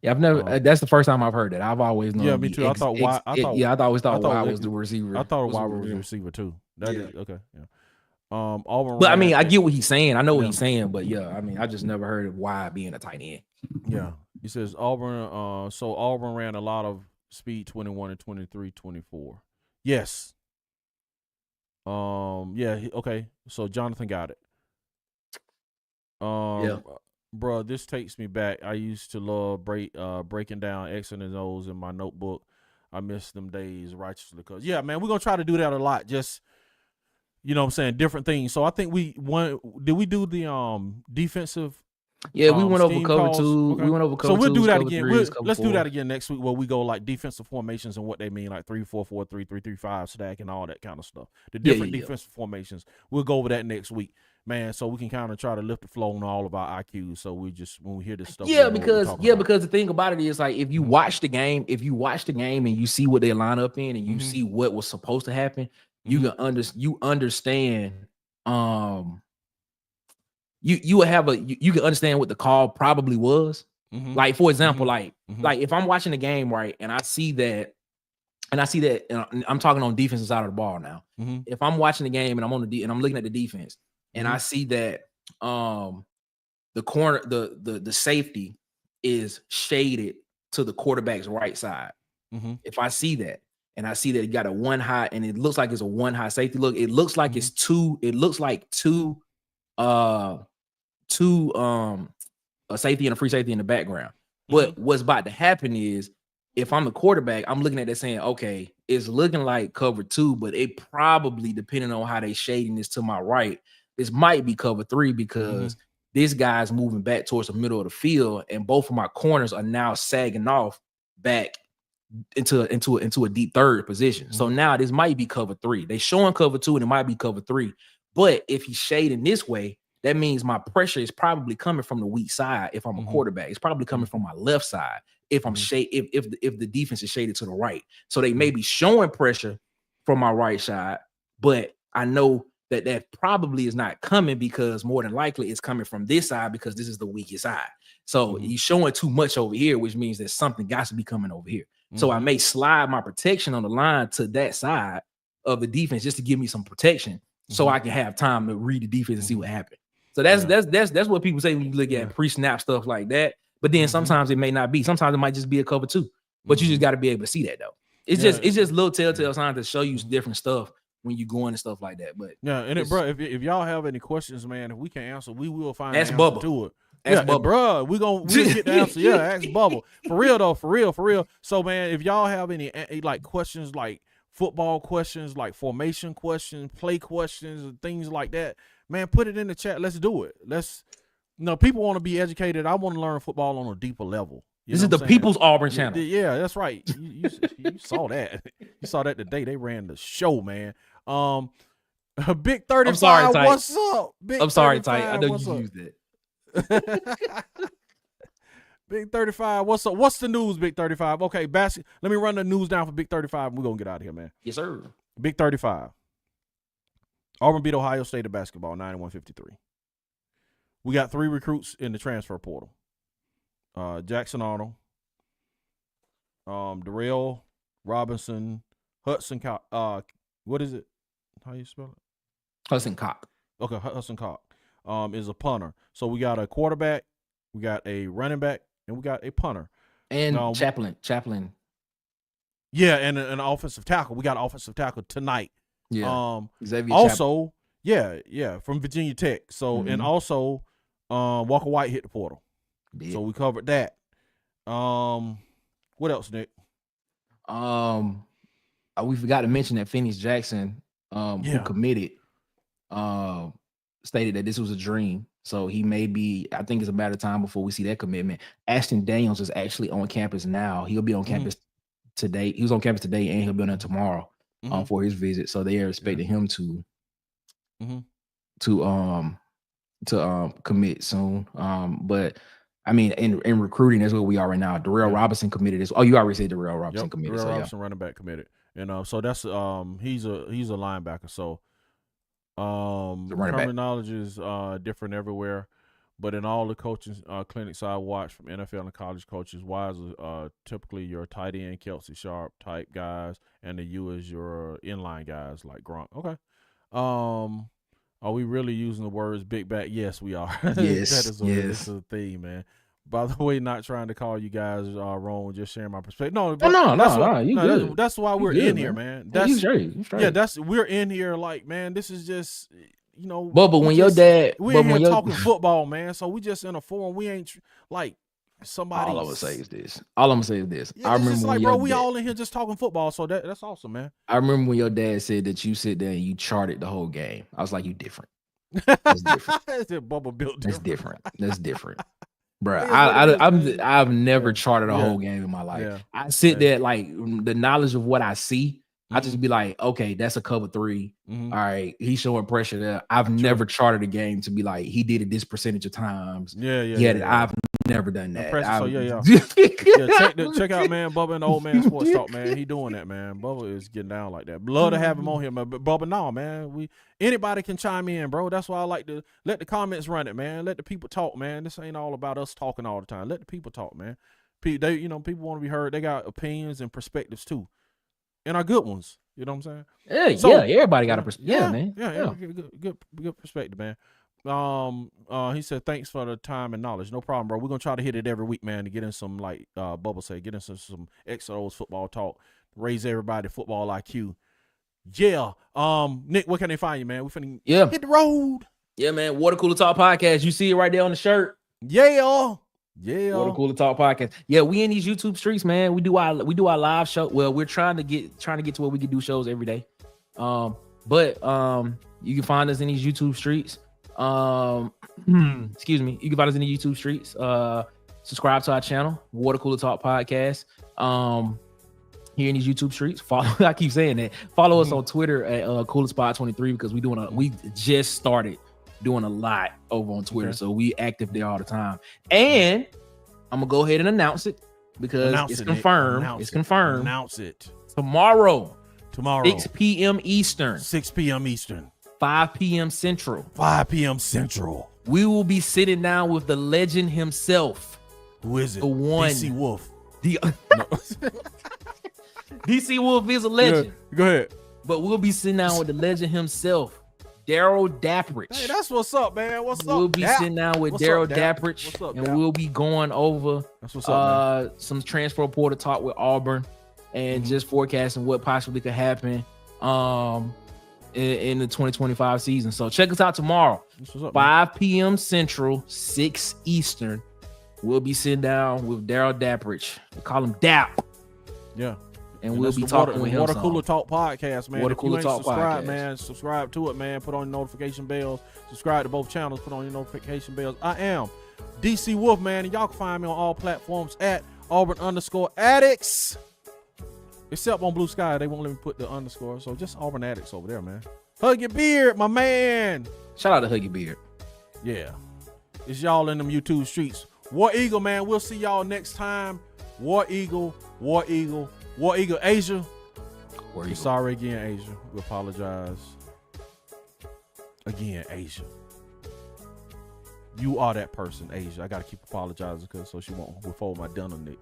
Yeah, I've never. That's the first time I've heard that. I've always known. Yeah, me too. I always thought Y was the receiver. I thought Y was the receiver too. That is okay. Yeah. Auburn. But I mean, I get what he's saying. I know what he's saying, but yeah, I mean, I just never heard of Y being a tight end. Yeah, he says Auburn. So Auburn ran a lot of speed 21 and 23, 24. Yes. Yeah. Okay. So Jonathan got it. Bro, this takes me back. I used to love breaking down X and O's in my notebook. I miss them days righteously because yeah, man, we're gonna try to do that a lot. Just you know what I'm saying, different things. So I think did we do the defensive? Yeah, we went over cover 2. Okay. We went over cover 2. So we'll do that again. Let's do that again next week where we go like defensive formations and what they mean, like 3-4-4, 3-3-5 stack and all that kind of stuff. The different defensive formations. We'll go over that next week, man. So we can kind of try to lift the flow on all of our IQs. So we just when we hear this stuff. Because the thing about it is like if you watch the game and you see what they line up in and you see what was supposed to happen, you can understand. You can understand what the call probably was. Like for example, like if I'm watching the game right and I see that, I'm talking on defensive side of the ball now. If I'm watching the game and I'm on and I'm looking at the defense and I see that the corner, the safety is shaded to the quarterback's right side. If I see that, and I see that he got a 1 high, and it looks like it's a 1 high safety look. It looks like it's two. It looks like two a safety and a free safety in the background. But what's about to happen is, if I'm the quarterback, I'm looking at that saying, okay, it's looking like cover 2, but it probably, depending on how they shading this to my right, this might be cover 3 because this guy's moving back towards the middle of the field, and both of my corners are now sagging off back into a deep third position. So now this might be cover 3. They showing cover 2, and it might be cover 3. But if he's shading this way, that means my pressure is probably coming from the weak side. If I'm a quarterback, it's probably coming from my left side. If I'm if the defense is shaded to the right, so they may be showing pressure from my right side, but I know that probably is not coming, because more than likely it's coming from this side, because this is the weakest side. So he's showing too much over here, which means that something got to be coming over here. So I may slide my protection on the line to that side of the defense just to give me some protection, so I can have time to read the defense and see what happened. So that's what people say when you look at pre-snap stuff like that. But then sometimes it may not be. Sometimes it might just be a cover 2. But you just got to be able to see that though. It's just little telltale signs to show you different stuff when you go into stuff like that. But bro, if y'all have any questions, man, if we can answer, we will find ask an Bubba. answer to it. Ask Bubba. Bro, we'll get the answer. Yeah, ask Bubba. For real though, for real. So man, if y'all have any like questions, like football questions, like formation questions, play questions, and things like that, man, put it in the chat. Let's do it. People want to be educated. I want to learn football on a deeper level. This is the People's Auburn channel. Yeah, that's right. You saw that. You saw that today. They ran the show, man. Big 35. I'm sorry, Ty. What's up? I'm sorry, Ty. I know you used it. Big 35. What's up? What's the news, Big 35? Okay, let me run the news down for Big 35, and we're gonna get out of here, man. Yes, sir. Big 35. Auburn beat Ohio State in basketball, 91-53. We got 3 recruits in the transfer portal. Jackson Arnold, Darrell Robinson, Hudson Cock. What is it? How you spell it? Hudson Cock. Okay, Hudson Cock is a punter. So we got a quarterback, we got a running back, and we got a punter. And Chaplin. Yeah, and an offensive tackle. We got an offensive tackle tonight. Yeah. Xavier also, Chaplin. From Virginia Tech. So and also Walker White hit the portal. So we covered that. What else, Nick? We forgot to mention that Phoenix Jackson, who committed, stated that this was a dream. So he may be, I think it's a matter of time before we see that commitment. Ashton Daniels is actually on campus now. He'll be on campus today. He was on campus today, and he'll be on there tomorrow for his visit. So they are expecting him to commit soon. But I mean, in recruiting, that's where we are right now. Darrell Robinson committed this. Oh, you already said Darrell Robinson committed. Darrell Robinson, running back, committed. And so that's he's a linebacker. So terminology is different everywhere, but in all the coaching clinics I watch from NFL and college coaches, Y is typically your tight end, Kelsey Sharp type guys, and the U is your inline guys like Gronk. Okay. Are we really using the words big back? Yes, we are. Yes, This is a theme, man. By the way, not trying to call you guys wrong, just sharing my perspective. No, that's why we're in here, man. That's straight. Yeah, we're in here like, man, this is just, Bubba, when your dad, we're in here talking football, man. So we just in a forum. We ain't like somebody. All I'm gonna say is this. Yeah, I remember when bro, we all in here just talking football. So that's awesome, man. I remember when your dad said that you sit there and you charted the whole game. I was like, you different. That's different. Bubba built different. That's different. Bro, I've never charted a whole game in my life. Yeah. I sit there like the knowledge of what I see. I just be like, okay, that's a cover 3. All right, he's showing pressure there. I've never charted a game to be like he did it this percentage of times. I've never done that. Check out, man, Bubba and the Old Man Sports Talk, man. He doing that, man. Bubba is getting down like that. Love to have him on here, man. But Bubba, no, man. Anybody can chime in, bro. That's why I like to let the comments run it, man. Let the people talk, man. This ain't all about us talking all the time. Let the people talk, man. People want to be heard. They got opinions and perspectives too, and are good ones. You know what I'm saying? Everybody got a perspective. Man. Good perspective, man. He said, thanks for the time and knowledge. No problem, bro. We're gonna try to hit it every week, man, to get in some, like Bubba said, get in some XO's football talk. raise everybody football IQ. Yeah. Nick, where can they find you, man? We finna hit the road. Yeah, man. Water Cooler Talk Podcast. You see it right there on the shirt. Yeah. Water Cooler Talk Podcast. Yeah, we in these YouTube streets, man. We do our live show. Well, we're trying to get to where we can do shows every day. But you can find us in these YouTube streets. Excuse me. You can find us in the YouTube streets. Subscribe to our channel, Water Cooler Talk Podcast. Here in these YouTube streets. Follow. I keep saying that. Follow us on Twitter at CoolerSpot23 because we just started doing a lot over on Twitter, so we active there all the time. And I'm gonna go ahead and announce it because it's confirmed. It's confirmed. Announce it Tomorrow, 6 p.m. Eastern. 6 p.m. Eastern. 5 p.m. Central. 5 p.m. Central. We will be sitting down with the legend himself. Who is it? The one. DC Wolf. DC Wolf is a legend. Yeah, go ahead. But we'll be sitting down with the legend himself, Daryl Dapprich. Hey, that's what's up, man. What's up? We'll be sitting down with Daryl Dapprich, and we'll be going over some transfer portal talk with Auburn and just forecasting what possibly could happen in the 2025 season. So check us out tomorrow, 5 p.m. Central, 6 Eastern. We'll be sitting down with Daryl Dapprich. We call him Dap. Yeah. And we'll be talking with him. Water Cooler Talk Podcast, man. Water Cooler Talk Podcast, man. Subscribe to it, man. Put on your notification bells. Subscribe to both channels. Put on your notification bells. I am DC Wolf, man, and y'all can find me on all platforms at Auburn_Addicts. Except on Blue Sky, they won't let me put the underscore. So just Auburn Addicts over there, man. Hug your beard, my man. Shout out to Hug Your Beard. Yeah, it's y'all in them YouTube streets. War Eagle, man. We'll see y'all next time. War Eagle, War Eagle. War Eagle, Asia. We're sorry again, Asia. We apologize. Again, Asia. You are that person, Asia. I gotta keep apologizing so she won't withhold my dinner, Nick.